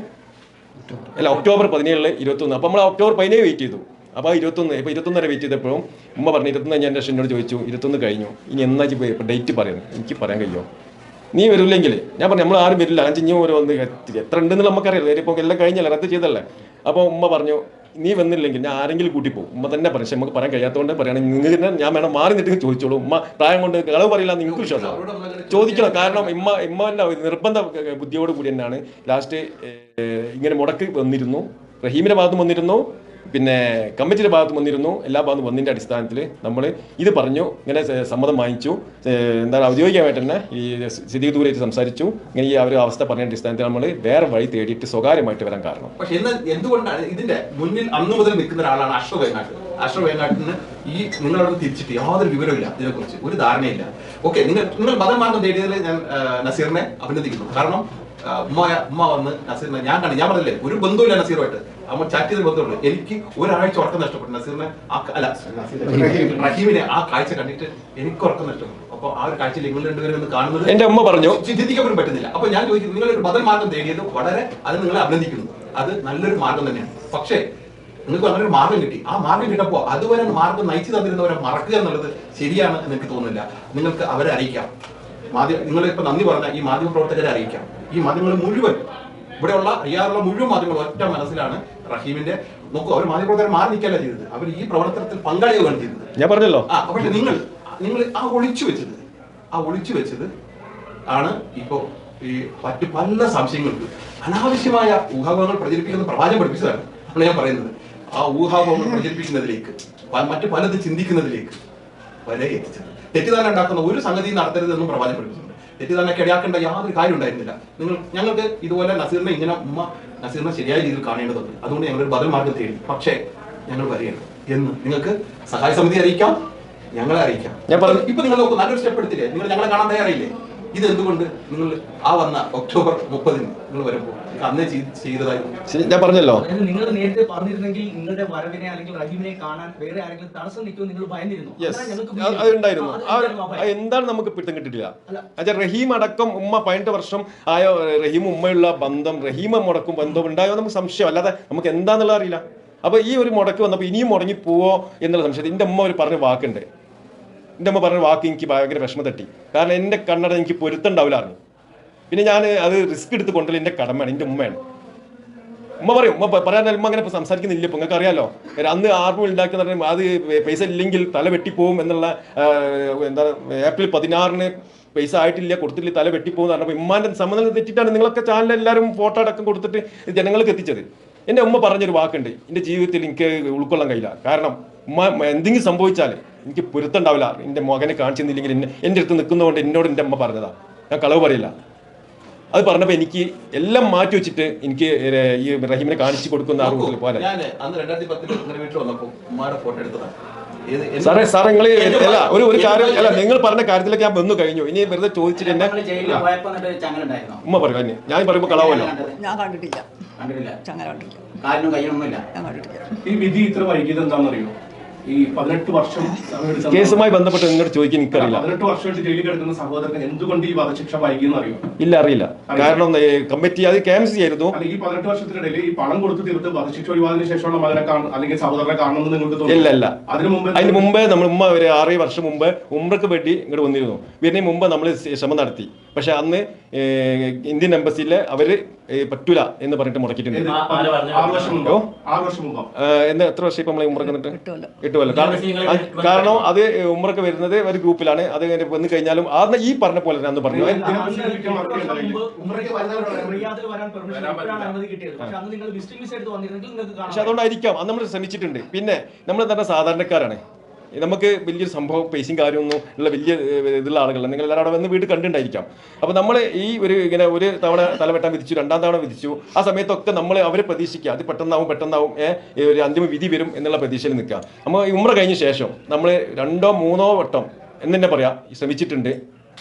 ഒക്ടോബർ 17 21. അപ്പോൾ നമ്മൾ ഒക്ടോബർ 17 വെയിറ്റ് ചെയ്തു. അപ്പോൾ 21 ഇപ്പോൾ 21 വരെ വെയിറ്റ് ചെയ്തപ്പോഴും ഉമ്മ പറഞ്ഞു 21 ഞാൻ എന്നോട് ചോദിച്ചു 21 കഴിഞ്ഞു, ഇനി എന്നാ ഇപ്പോൾ ഡേറ്റ് പറയുന്നത്, എനിക്ക് പറയാൻ കഴിയുമോ? നീ വരില്ലെങ്കിൽ ഞാൻ പറഞ്ഞു നമ്മൾ ആരും വരില്ല, 5 ഓരോ വന്ന് എത്ര ഉണ്ടെന്ന് നമുക്കറിയാം, ഇപ്പോൾ എല്ലാം കഴിഞ്ഞല്ലേ, റദ്ദ് ചെയ്തല്ലേ. അപ്പോൾ ഉമ്മ പറഞ്ഞു നീ വന്നില്ലെങ്കിൽ ഞാൻ ആരെങ്കിലും കൂട്ടിപ്പോകും. ഉമ്മ തന്നെ പറഞ്ഞു, പക്ഷെ നമുക്ക് പറയാൻ കഴിയാത്തതുകൊണ്ട് പറയുകയാണെങ്കിൽ നിങ്ങൾക്ക് ഞാൻ വേണം മാറി നിന്നിട്ട് ചോദിച്ചോളൂ. ഉമ്മ പ്രായം കൊണ്ട് കളവ് പറയില്ല എന്ന് നിങ്ങൾക്ക് വിശ്വാസം ചോദിക്കണം. കാരണം ഇമ്മൻ്റെ നിർബന്ധ ബുദ്ധിയോട് കൂടി തന്നെയാണ് ലാസ്റ്റ് ഇങ്ങനെ മുടക്ക് വന്നിരുന്നു. റഹീമിൻ്റെ ഭാഗത്തും വന്നിരുന്നു, പിന്നെ കമ്മിറ്റിയുടെ ഭാഗത്ത് വന്നിരുന്നു. എല്ലാ ഭാഗത്തും വന്നതിൻ്റെ അടിസ്ഥാനത്തിൽ നമ്മൾ ഇത് പറഞ്ഞു, ഇങ്ങനെ സമ്മതം വാങ്ങിച്ചു. എന്താണ് ഔദ്യോഗികമായിട്ട് തന്നെ ഈ സ്ഥിതി ദൂരമായിട്ട് സംസാരിച്ചു. ഇങ്ങനെ ഈ ഒരു അവസ്ഥ പറഞ്ഞ അടിസ്ഥാനത്തിൽ നമ്മൾ വേറെ വഴി തേടിയിട്ട് സ്വകാര്യമായിട്ട് വരാൻ കാരണം. പക്ഷെ എന്തുകൊണ്ടാണ് ഇതിന്റെ മുന്നിൽ അന്നു മുതൽ നിൽക്കുന്ന ഒരാളാണ് അഷ്റഫ് വേങ്ങാട്ടിന് ഈ നിങ്ങളവിടെ തിരിച്ചിട്ട് യാതൊരു വിവരമില്ല, ഇതിനെക്കുറിച്ച് ഒരു ധാരണയില്ല. ഓക്കെ, നിങ്ങൾ മതമാർഗം തേടിയതിൽ ഞാൻ നസീറിനെ അഭിനന്ദിക്കുന്നു. കാരണം ഉമ്മ വന്ന് നസീറിനെ ഞാൻ പറഞ്ഞില്ലേ, ഒരു ബന്ധുവില്ല നസീറുമായിട്ട്, അമ്മ ചാറ്റ് ചെയ്ത ബന്ധമുള്ളൂ. എനിക്ക് ഒരാഴ്ച ഉറക്കം നഷ്ടപ്പെട്ടു. നസീറിനെ റഹീമിനെ ആ കാഴ്ച കണ്ടിട്ട് എനിക്ക് ഉറക്കം നഷ്ടപ്പെട്ടു. അപ്പൊ ആ ഒരു കാഴ്ചയിൽ നിങ്ങൾ രണ്ടുപേരും ഒന്ന് കാണുന്നത് എന്റെ അമ്മ പറഞ്ഞു ചിന്തിക്കാൻ പോലും പറ്റുന്നില്ല. അപ്പൊ ഞാൻ ചോദിക്കുന്നു, നിങ്ങളൊരു ബദൽ മാർഗം തേടിയത് വളരെ, അത് നിങ്ങളെ അഭിനന്ദിക്കുന്നു, അത് നല്ലൊരു മാർഗം തന്നെയാണ്. പക്ഷേ നിങ്ങൾക്ക് അങ്ങനെ ഒരു മാർഗം കിട്ടി. ആ മാർഗം കിട്ടപ്പോൾ അതുവരെ മാർഗം നയിച്ചു തന്നിരുന്നവരെ മറക്കുക എന്നുള്ളത് ശരിയാണ് എന്ന് എനിക്ക് തോന്നുന്നില്ല. നിങ്ങൾക്ക് അവരെ അറിയിക്കാം. നിങ്ങൾ ഇപ്പൊ നന്ദി പറഞ്ഞ ഈ മാധ്യമ പ്രവർത്തകരെ അറിയിക്കാം. ഈ മാധ്യമങ്ങൾ മുഴുവൻ, ഇവിടെയുള്ള അറിയാറുള്ള മുഴുവൻ മാധ്യമങ്ങൾ ഒറ്റ മനസ്സിലാണ് റഹീമിന്റെ. നോക്കൂ, അവർ മാധ്യമപ്രവർത്തകർ മാറി നിൽക്കല്ല ചെയ്തത്, അവർ ഈ പ്രവർത്തനത്തിൽ പങ്കാളിയാവുകയാണ് ചെയ്തത്. ഞാൻ പറഞ്ഞല്ലോ. പക്ഷെ നിങ്ങൾ നിങ്ങൾ ആ ഒളിച്ചു വെച്ചത് ആണ് ഇപ്പോ ഈ മറ്റു പല സംശയങ്ങൾക്ക് അനാവശ്യമായ ഊഹാപോഹങ്ങൾ പ്രചരിപ്പിക്കുന്ന പ്രവാചകം പഠിപ്പിച്ചതാണ് ആണ് ഞാൻ പറയുന്നത്. ആ ഊഹാപോഹങ്ങൾ പ്രചരിപ്പിക്കുന്നതിലേക്ക് മറ്റു പലത് ചിന്തിക്കുന്നതിലേക്ക് വരെ എത്തിച്ചത്. തെറ്റിദ്ധാരണ ഉണ്ടാക്കുന്ന ഒരു സംഗതി നടത്തരുതെന്നും പ്രവാചകം പഠിപ്പിച്ചിട്ടുണ്ട്. തെറ്റിദ്ധാരണയ്ക്ക് ഇടയാക്കേണ്ട യാതൊരു കാര്യം ഉണ്ടായിരുന്നില്ല. ഞങ്ങൾക്ക് ഇതുപോലെ നസീറിനെ ഇങ്ങനെ നസീറിനെ ശരിയായ രീതിയിൽ കാണേണ്ടതുണ്ട്. അതുകൊണ്ട് ഞങ്ങളൊരു ബദൽ മാർഗം തേടി. പക്ഷേ ഞങ്ങൾ വരികയാണ് എന്ന് നിങ്ങൾക്ക് സഹായ സമിതി അറിയിക്കാം, ഞങ്ങളെ അറിയിക്കാം. ഇപ്പൊ നിങ്ങൾ നോക്കൂ, നല്ലൊരു സ്റ്റെപ്പ് എടുത്തില്ലേ? നിങ്ങൾ ഞങ്ങളെ കാണാൻ തയ്യാറായില്ലേ? ഇതെന്തുകൊണ്ട് നിങ്ങൾ ആ വന്ന ഒക്ടോബർ 30 നിങ്ങൾ വരുമ്പോൾ അന്നേ ചെയ്തതായിരുന്നു? ഞാൻ പറഞ്ഞല്ലോ, നിങ്ങൾ നേരത്തെ പറഞ്ഞിരുന്നെങ്കിൽ നിങ്ങളുടെ വരവിനെ അല്ലെങ്കിൽ റഹീമിനെ കാണാൻ വേറെ ആരെങ്കിലും തടസ്സം നിൽക്കുമെന്ന് നിങ്ങൾ ഭയന്നിരുന്നു. അതുണ്ടായിരുന്നു. എന്താണ് നമുക്ക് പിടുത്തം കിട്ടിയിട്ടില്ല. റഹീം അടക്കം ഉമ്മ 18 വർഷം ആയ റഹീം ഉമ്മയുള്ള ബന്ധം, റഹീം മുടക്കും ബന്ധം ഉണ്ടായോ നമുക്ക് സംശയം. അല്ലാതെ നമുക്ക് എന്താന്നുള്ളത് അറിയില്ല. അപ്പൊ ഈ ഒരു മുടക്ക് വന്നപ്പോൾ ഇനിയും മുടങ്ങി പോവോ എന്നുള്ള സംശയത്തിൽ എൻ്റെ അമ്മ പറഞ്ഞ വാക്കുണ്ട്. എൻ്റെ അമ്മ പറഞ്ഞ വാക്ക് എനിക്ക് ഭയങ്കര വിഷമം തട്ടി. കാരണം എൻ്റെ കണ്ണട എനിക്ക് പൊരുത്തണ്ടാവില്ല അറിഞ്ഞു. പിന്നെ ഞാൻ അത് റിസ്ക് എടുത്ത് കൊണ്ടുവരില്ല, എൻ്റെ കടമയാണ്, എൻ്റെ ഉമ്മയാണ്. ഉമ്മ പറയും, ഉമ്മ പറയാൻ ഉമ്മ അങ്ങനെ സംസാരിക്കുന്നില്ല. ഇപ്പം നിങ്ങൾക്ക് അറിയാലോ, അന്ന് ആർമി ഉണ്ടാക്കുന്ന പറഞ്ഞാൽ അത് പൈസ ഇല്ലെങ്കിൽ തല വെട്ടിപ്പോവും എന്നുള്ള എന്താണ് ഏപ്രിൽ 16 പൈസ ആയിട്ടില്ല, കൊടുത്തില്ല, തല വെട്ടിപ്പോകും എന്ന് പറഞ്ഞപ്പോൾ ഉമ്മാൻ്റെ സമ്മതം തെറ്റിയിട്ടാണ് നിങ്ങളൊക്കെ ചാനലിൽ എല്ലാവരും ഫോട്ടോ അടക്കം കൊടുത്തിട്ട് ജനങ്ങൾക്ക് എത്തിച്ചത്. എൻ്റെ ഉമ്മ പറഞ്ഞൊരു വാക്കുണ്ട്, എൻ്റെ ജീവിതത്തിൽ എനിക്ക് ഉൾക്കൊള്ളാൻ കഴിയില്ല. കാരണം ഉമ്മ എന്തെങ്കിലും സംഭവിച്ചാൽ എനിക്ക് പൊരുത്തണ്ടാവില്ല, എൻ്റെ മകനെ കാണിച്ചിരുന്നില്ലെങ്കിൽ എൻ്റെ അടുത്ത് നിൽക്കുന്നതുകൊണ്ട് എന്നോട് എൻ്റെ അമ്മ പറഞ്ഞതാണ്. ഞാൻ കളവ് പറയില്ല. അത് പറഞ്ഞപ്പോൾ എനിക്ക് എല്ലാം മാറ്റി വെച്ചിട്ട് എനിക്ക് ഈ റഹീമിനെ കാണിച്ചു കൊടുക്കുന്ന ആ റൂട്ടിൽ പോലെ. സാറേ നിങ്ങൾ അല്ല ഒരു കാര്യം അല്ല, നിങ്ങൾ പറഞ്ഞ കാര്യത്തിലേക്ക് ഞാൻ വന്നു കഴിഞ്ഞു. ഇനി വെറുതെ ചോദിച്ചിട്ട് എന്നെ ഉമ്മ പറയും. തന്നെ ഞാൻ പറയുമ്പോൾ കളവല്ലോ. ഞാൻ കണ്ടിട്ടില്ല. ചങ്ങല കണ്ടിട്ടില്ല. കാലിനും കയ്യൊന്നുമില്ല. ഞാൻ കണ്ടിട്ടില്ല. ഈ വിധി ഇത്ര വൈകിയത് എന്താണെന്നറിയോ? ഈ 18 വർഷം കേസുമായി ബന്ധപ്പെട്ട് നിന്നോട് ചോദിക്കാൻ എനിക്കറിയില്ല. 18 വർഷമായിട്ട് ജയിലിൽ കിടക്കുന്ന സഹോദരന് എന്തുകൊണ്ട് ഈ വധശിക്ഷ വൈകിയെന്ന് അറിയോ? ഇല്ല, അറിയില്ല. കാരണം കമ്മിറ്റി അത് KMC ആയിരുന്നു. ഈ 18 വർഷത്തിനിടയിൽ ഈ പണം കൊടുത്ത് തീർത്ത് വധശിക്ഷ ഒഴിവാതിന് ശേഷമുള്ള മകനെ അല്ലെങ്കിൽ സഹോദരനെ കാണണമെന്ന് നിങ്ങൾക്ക് തോന്നുന്നു? ഇല്ല. അതിന് മുമ്പേ നമ്മൾ ഉമ്മ ഒരു 6 വർഷം മുമ്പ് ഉംറക്ക് വേണ്ടി ഇങ്ങോട്ട് വന്നിരുന്നു. വരുന്നതിന് മുമ്പ് നമ്മൾ ശ്രമം നടത്തി. പക്ഷെ അന്ന് ഇന്ത്യൻ എംബസിയിലെ അവര് പറ്റൂല എന്ന് പറഞ്ഞിട്ട് മുടക്കിയിട്ടുണ്ട്. 6 വർഷം മുമ്പോ? എത്ര വർഷം ഇപ്പൊ നമ്മളെ ഉംറക്ക് വന്നിട്ട്? 8 കൊല്ലം. കാരണം അത് ഉംറക്ക് വരുന്നത് ഒരു ഗ്രൂപ്പിലാണ്. അത് വന്നു കഴിഞ്ഞാലും അന്ന് ഈ പറഞ്ഞ പോലെ തന്നെ അന്ന് പറഞ്ഞു. പക്ഷെ അതുകൊണ്ടായിരിക്കാം അന്ന് നമ്മൾ ശ്രമിച്ചിട്ടുണ്ട്. പിന്നെ നമ്മൾ തന്നെ സാധാരണക്കാരാണ്. നമുക്ക് വലിയൊരു സംഭവം പൈസയും കാര്യമൊന്നും ഉള്ള വലിയ ഇതുള്ള ആളുകളാണ്. നിങ്ങൾ എല്ലാവരും അവിടെ വന്ന് വീട് കണ്ടിട്ടുണ്ടായിരിക്കാം. അപ്പോൾ നമ്മൾ ഈ ഇങ്ങനെ ഒരു തവണ തലവെട്ടാൻ വിധിച്ചു, 2ാം തവണ വിധിച്ചു. ആ സമയത്തൊക്കെ നമ്മൾ അവരെ പ്രതീക്ഷിക്കുക അത് പെട്ടെന്നാവും ഒരു അന്തിമ വിധി വരും എന്നുള്ള പ്രതീക്ഷയിൽ നിൽക്കുക. നമ്മൾ ഉംറ കഴിഞ്ഞ ശേഷം നമ്മൾ 2ഓ 3ഓ വട്ടം എന്ന് തന്നെ പറയാം ശ്രമിച്ചിട്ടുണ്ട്.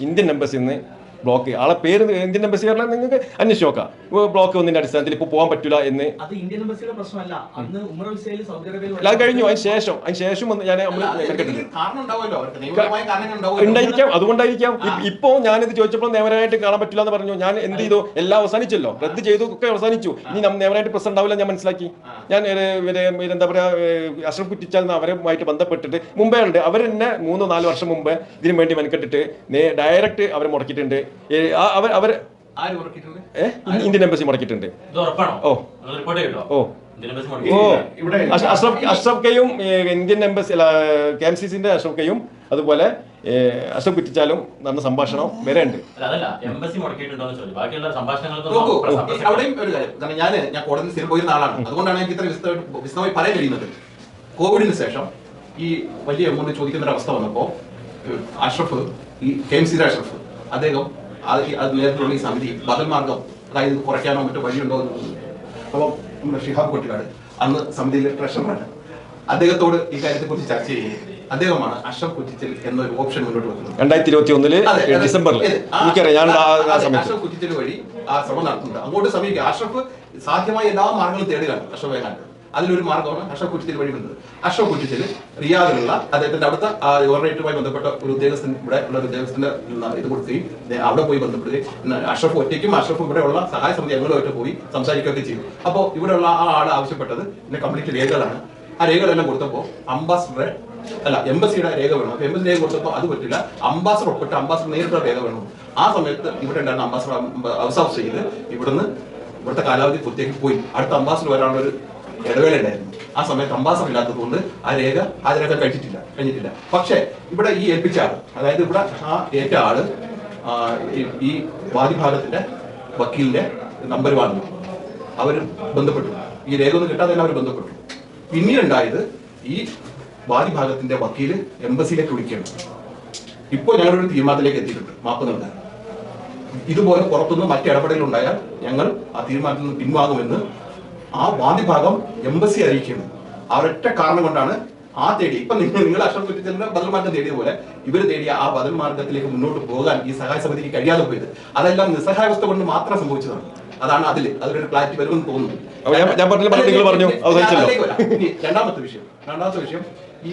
ഇന്ത്യൻ എംബസിയിൽ നിന്ന് ബ്ലോക്ക് ആളെ പേര് ഇന്ത്യൻ എംബസി പറഞ്ഞാൽ നിങ്ങൾക്ക് അന്വേഷിച്ച് നോക്കാം. ബ്ലോക്ക് ഒന്നിന്റെ അടിസ്ഥാനത്തിൽ ഇപ്പോൾ പോകാൻ പറ്റില്ല എന്ന്. അത് ഇന്ത്യൻ എംബസിയുടെ പ്രശ്നമല്ല. അന്ന് ഉംറ വിസയിൽ സൗദി അറേബ്യയിൽ അത് കഴിഞ്ഞു. അതിനുശേഷം ഞാൻ ഉണ്ടായിരിക്കാം. അതുകൊണ്ടായിരിക്കാം. ഇപ്പോ ഞാനിത് ചോദിച്ചപ്പോൾ നിയമപരമായിട്ട് കാണാൻ പറ്റില്ല എന്ന് പറഞ്ഞു. ഞാൻ എന്ത് ചെയ്തു? എല്ലാം അവസാനിച്ചല്ലോ, റദ്ദ് ചെയ്തു, ഒക്കെ അവസാനിച്ചു. ഇനി നിയമപരമായിട്ട് പ്രശ്നം ഉണ്ടാവില്ല ഞാൻ മനസ്സിലാക്കി. ഞാൻ എന്താ പറയാ അഷ്റഫ് കുറ്റിച്ചാൽ അവരുമായിട്ട് ബന്ധപ്പെട്ടിട്ട് മുമ്പേ ഉണ്ട്. അവർ തന്നെ 3-4 വർഷം മുമ്പ് ഇതിനു വേണ്ടി മെനക്കെട്ടിട്ട് ഡയറക്റ്റ് അവരെ മുടക്കിയിട്ടുണ്ട്. ഇന്ത്യൻ എംബസി മുടക്കിയിട്ടുണ്ട്. അഷ്റഫ് കെയും ഇന്ത്യൻ എംബസി KMCCന്റെ അഷ്റഫ് കെയും അതുപോലെ അഷ്റഫ് കുറ്റിച്ചാലും നടന്ന സംഭാഷണം വരെ ഉണ്ട്. ഞാൻ കോടതി സ്ഥിരം പോയിരുന്ന ആളാണ്. അതുകൊണ്ടാണ് എനിക്ക് ഇത്ര വിശദമായി പറയാൻ കഴിയുന്നത്. കോവിഡിന് ശേഷം ഈ വലിയ എമൗണ്ട് ചോദിക്കുന്ന ഒരു അവസ്ഥ വന്നപ്പോൾ അഷ്റഫ്, ഈ KMCയുടെ അഷ്റഫ്, അദ്ദേഹം അത് നേരത്തിലുള്ള ഈ സമിതി ബദൽ മാർഗം, അതായത് കുറയ്ക്കാനോ മറ്റോ വഴിയുണ്ടോ എന്ന്. അപ്പോൾ നമ്മുടെ ഷിഹാബ് കൊട്ടിക്കാട് അന്ന് സമിതിയിലെ ട്രഷററാണ്. അദ്ദേഹത്തോട് ഈ കാര്യത്തെ കുറിച്ച് ചർച്ച ചെയ്യുകയും അദ്ദേഹമാണ് അഷ്റഫ് കുറ്റിച്ചൽ എന്നൊരു ഓപ്ഷൻ മുന്നോട്ട് വെക്കുന്നത്. 2021 ഡിസംബറിൽ അഷ്റഫ് കുറ്റിച്ചൽ വഴി ആ ശ്രമം നടത്തുന്നത്. അങ്ങോട്ട് സമീപിക്കുക. അഷ്റഫ് സാധ്യമായ എല്ലാ മാർഗങ്ങളും തേടുകയാണ് അഷ്റഫ് വേഗാണ്ട്. അതിലൊരു മാർഗമാണ് അഷ്റഫ് കുറ്റിച്ചൽ വഴി വന്നത്. അഷ്റഫ് കുറ്റിച്ചൽ റിയാദിലുള്ള അദ്ദേഹത്തിന്റെ അടുത്ത ഓർഡറേറ്റുമായി ബന്ധപ്പെട്ട ഒരു ഉദ്യോഗസ്ഥൻ, ഇവിടെ ഉള്ള ഒരു ഉദ്യോഗസ്ഥന്റെ ഇത് കൊടുക്കുകയും അവിടെ പോയി ബന്ധപ്പെടുകയും അഷ്റഫ് ഒറ്റയ്ക്കും അഷ്റഫ് ഇവിടെയുള്ള സഹായ സമിതി അംഗങ്ങളുമായിട്ട് പോയി സംസാരിക്കുകയൊക്കെ ചെയ്തു. അപ്പോൾ ഇവിടെയുള്ള ആ ആൾ ആവശ്യപ്പെട്ടത് പിന്നെ കംപ്ലീറ്റ് രേഖകളാണ്. ആ രേഖകളെല്ലാം കൊടുത്തപ്പോൾ എംബസിയുടെ രേഖ വേണം. അപ്പൊ എംബസി രേഖ കൊടുത്തപ്പോൾ അത് പറ്റില്ല. അംബാസഡർ ഒപ്പിട്ട് അംബാസഡർ നേരിട്ടുള്ള രേഖ വേണം. ആ സമയത്ത് ഇവിടെ ഉണ്ടായിരുന്ന അംബാസഡർ അവസാനം ചെയ്ത് ഇവിടുത്തെ കാലാവധി പൂർത്തിയാക്കി പോയി. അടുത്ത അംബാസഡർ വരാനുള്ളൊരു ഇടവേള ഉണ്ടായിരുന്നു. ആ സമയത്ത് അംബാസഡർ ഇല്ലാത്തതുകൊണ്ട് ആ രേഖ ഹാജരാക്കാൻ കഴിഞ്ഞിട്ടില്ല. പക്ഷേ ഇവിടെ ഈ ഏൽപ്പിച്ച ആള്, അതായത് ഇവിടെ ആ ഏറ്റ ആള് ഈ വാദിഭാഗത്തിന്റെ വക്കീലിന്റെ നമ്പർ വാങ്ങി അവർ ബന്ധപ്പെട്ടു. ഈ രേഖ ഒന്നും കിട്ടാതെ തന്നെ അവർ ബന്ധപ്പെട്ടു. പിന്നീട് ഉണ്ടായത് ഈ വാദിഭാഗത്തിന്റെ വക്കീല് എംബസിയിലേക്ക് വിളിക്കുകയാണ്. ഇപ്പോൾ ഞങ്ങളൊരു തീരുമാനത്തിലേക്ക് എത്തിയിട്ടുണ്ട്, മാപ്പ് നൽകാൻ. ഇതുപോലെ പുറത്തുനിന്ന് മറ്റ് ഇടപെടലുണ്ടായാൽ ഞങ്ങൾ ആ തീരുമാനത്തിൽ നിന്ന് പിൻവാങ്ങുമെന്ന് ആ വാദിഭാഗം എംബസി അറിയിക്കുന്നു. ആ ഒരൊറ്റ കാരണം കൊണ്ടാണ് ആ തേടി ഇപ്പൊ നിങ്ങൾ അഷ്റഫ് കുറ്റിച്ചലിന്റെ ബദൽ മാർഗം തേടിയ പോലെ ഇവർ തേടിയ ആ ബദൽ മാർഗത്തിലേക്ക് മുന്നോട്ട് പോകാൻ ഈ സഹായ സമിതിക്ക് കഴിയാതെ പോയത്. അതെല്ലാം നിസ്സഹായാവസ്ഥ കൊണ്ട് മാത്രം സംഭവിച്ചതാണ്. അതാണ് അതിലൊരു ക്ലാരിറ്റി വരുമെന്ന് തോന്നുന്നു. രണ്ടാമത്തെ വിഷയം ഈ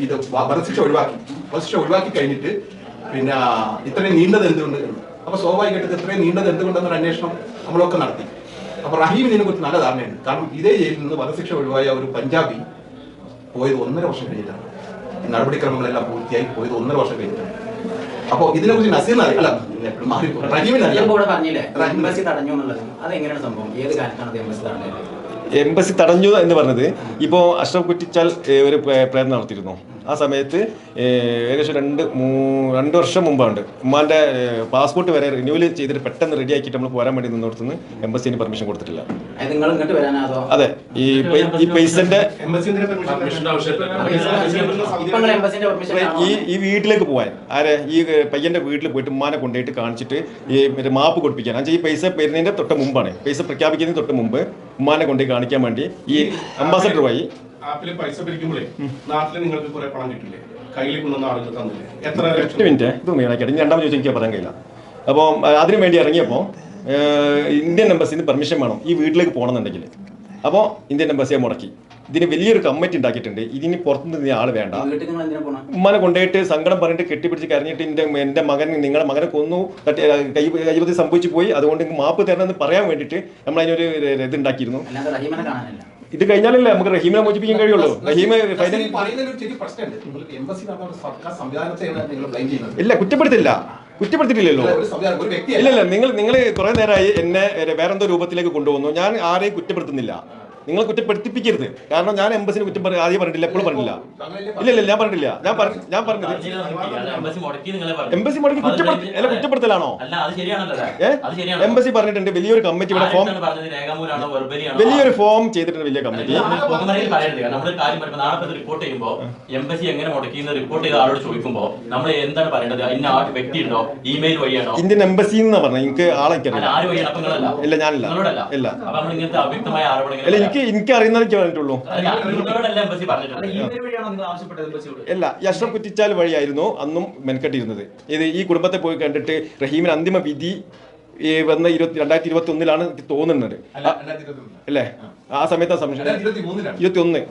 ഇത് വധശിക്ഷ ഒഴിവാക്കി കഴിഞ്ഞിട്ട് പിന്നെ ഇത്രയും നീണ്ടത് എന്തുകൊണ്ട്? അപ്പൊ സ്വാഭാവികമായിട്ട് ഇത്രയും നീണ്ടത് എന്തുകൊണ്ടെന്നൊരു അന്വേഷണം നമ്മളൊക്കെ നടത്തി. അപ്പൊ റഹീമിനെ കുറിച്ച് നല്ല ധാരണയുണ്ട്. കാരണം ഇതേ ജയിലിൽ നിന്ന് വധശിക്ഷ ഒഴിവായ ഒരു പഞ്ചാബി പോയത് 1.5 വർഷം കഴിഞ്ഞിട്ടാണ്. നടപടിക്രമങ്ങളെല്ലാം പൂർത്തിയായി പോയത് 1.5 വർഷം കഴിഞ്ഞിട്ടാണ്. അപ്പൊ ഇതിനെ കുറിച്ച് നസീറിന് അല്ല എംബസി തടഞ്ഞു എന്ന് പറഞ്ഞത് ഇപ്പോൾ അഷ്റഫ് കുറ്റിച്ചാൽ ഒരു പ്രയത്നം നടത്തിയിരുന്നു. ആ സമയത്ത് ഏകദേശം 2 വർഷം മുമ്പാണ് ഉമ്മാന്റെ പാസ്പോർട്ട് വരെ റിന്യൂവൽ ചെയ്തിട്ട് പെട്ടെന്ന് റെഡി ആക്കിയിട്ട് നമ്മൾ പോരാൻ വേണ്ടി നിന്നിടത്തുനിന്ന് എംബസിന് പെർമിഷൻ കൊടുത്തിട്ടില്ല. അതെ, ഈ പൈസന്റെ ഈ വീട്ടിലേക്ക് പോകാൻ ഈ പയ്യന്റെ വീട്ടിൽ പോയിട്ട് ഉമ്മാനെ കൊണ്ടുപോയിട്ട് കാണിച്ചിട്ട് ഈ മാപ്പ് കൊടുപ്പിക്കാൻ ഈ പൈസ വരുന്നതിന്റെ തൊട്ട് മുമ്പാണ്, പൈസ പ്രഖ്യാപിക്കുന്നതിന് തൊട്ട് മുമ്പ് ഉമ്മാനെ കൊണ്ടുപോയി കാണിക്കാൻ വേണ്ടി ഈ അംബാസഡർ വഴി ആപ്പില് പൈസ പിരിക്കുമ്പോഴേ നാട്ടില് നിങ്ങൾക്ക് കുറെ പണം കിട്ടില്ലേ? കയ്യിൽ കൊണ്ടുവന്ന ആളുകൾ തന്നില്ലേ? എത്ര മിനിറ്റ് ഇത് മീനാക്കിയിട്ട് രണ്ടാമത് ചോദിച്ചാൽ എനിക്ക് പറയാൻ കഴിയില്ല. അപ്പോൾ അതിനു വേണ്ടി ഇറങ്ങിയപ്പോൾ ഇന്ത്യൻ എംബസിന്ന് പെർമിഷൻ വേണം ഈ വീട്ടിലേക്ക് പോകണമെന്നുണ്ടെങ്കിൽ. അപ്പോൾ ഇന്ത്യൻ എംബസിയെ മുടക്കി. ഇതിന് വലിയൊരു കമ്മിറ്റി ഉണ്ടാക്കിയിട്ടുണ്ട്. ഇതിന് പുറത്തുനിന്ന് ആൾ വേണ്ട. ഉമ്മാനെ കൊണ്ടുപോയിട്ട് സങ്കടം പറഞ്ഞിട്ട് കെട്ടിപ്പിടിച്ച് കരഞ്ഞിട്ട് എൻ്റെ മകൻ നിങ്ങളുടെ മകനെ കൊന്നു, കൈപതി സംഭവിച്ചു പോയി, അതുകൊണ്ട് മാപ്പ് തരണമെന്ന് പറയാൻ വേണ്ടിയിട്ട് നമ്മൾ അതിനൊരു ഇത് ഉണ്ടാക്കിയിരുന്നു. ഇത് കഴിഞ്ഞാലല്ലേ നമുക്ക് റഹീമിനെ മോചിപ്പിക്കാൻ കഴിയുള്ളൂ. റഹീം ഇല്ല, കുറ്റപ്പെടുത്തിയിട്ടില്ലല്ലോ. ഇല്ലല്ല, നിങ്ങൾ കുറെ നേരമായി എന്നെ വേറെന്തോ രൂപത്തിലേക്ക് കൊണ്ടുപോകുന്നു. ഞാൻ ആരെയും കുറ്റപ്പെടുത്തുന്നില്ല. നിങ്ങൾ കുറ്റപ്പെടുത്തിപ്പിക്കരുത്. കാരണം ഞാൻ എംബസിനെ കുറ്റം ആദ്യം പറഞ്ഞിട്ടില്ല, എപ്പോഴും പറഞ്ഞില്ല. ഇല്ല ഞാൻ പറഞ്ഞിട്ടില്ല. ഞാൻ പറഞ്ഞത് എംബസി മുടക്കി കുറ്റപ്പെടുത്തലാണോ? എംബസി പറഞ്ഞിട്ടുണ്ട് വലിയൊരു കമ്മിറ്റി ഇവിടെ വലിയൊരു ഫോം ചെയ്തിട്ടുണ്ട്, വലിയ കമ്മിറ്റി. റിപ്പോർട്ട് ചെയ്യുമ്പോൾ എംബസി എങ്ങനെ മുടക്കിയെന്ന് റിപ്പോർട്ട് ചെയ്ത ആളോട് ചോദിക്കുമ്പോൾ നമ്മൾ എന്താണ് പറയേണ്ടത്? അതിന് ആ വ്യക്തി ഉണ്ടോ, ഇമെയിൽ വഴിയാണോ? ഇന്ത്യൻ എംബസി എന്നാ പറഞ്ഞത്. എനിക്ക് ആളെ ഇല്ല, ഞാനില്ല. ഇല്ല, ഇങ്ങനത്തെ അവ്യക്തമായ ആരോപണങ്ങൾ എനിക്ക് അറിയുന്നതൊക്കെ പറഞ്ഞിട്ടുള്ളൂ. അല്ല, അഷ്റഫ് കുറ്റിച്ചാൽ വഴിയായിരുന്നു അന്നും മെനക്കെട്ടിരുന്നത്. ഇത് ഈ കുടുംബത്തെ പോയി കണ്ടിട്ട് റഹീമിന് അന്തിമ വിധി വന്ന 2021 തോന്നുന്നത് അല്ലേ? ആ സമയത്ത് സംശയം 21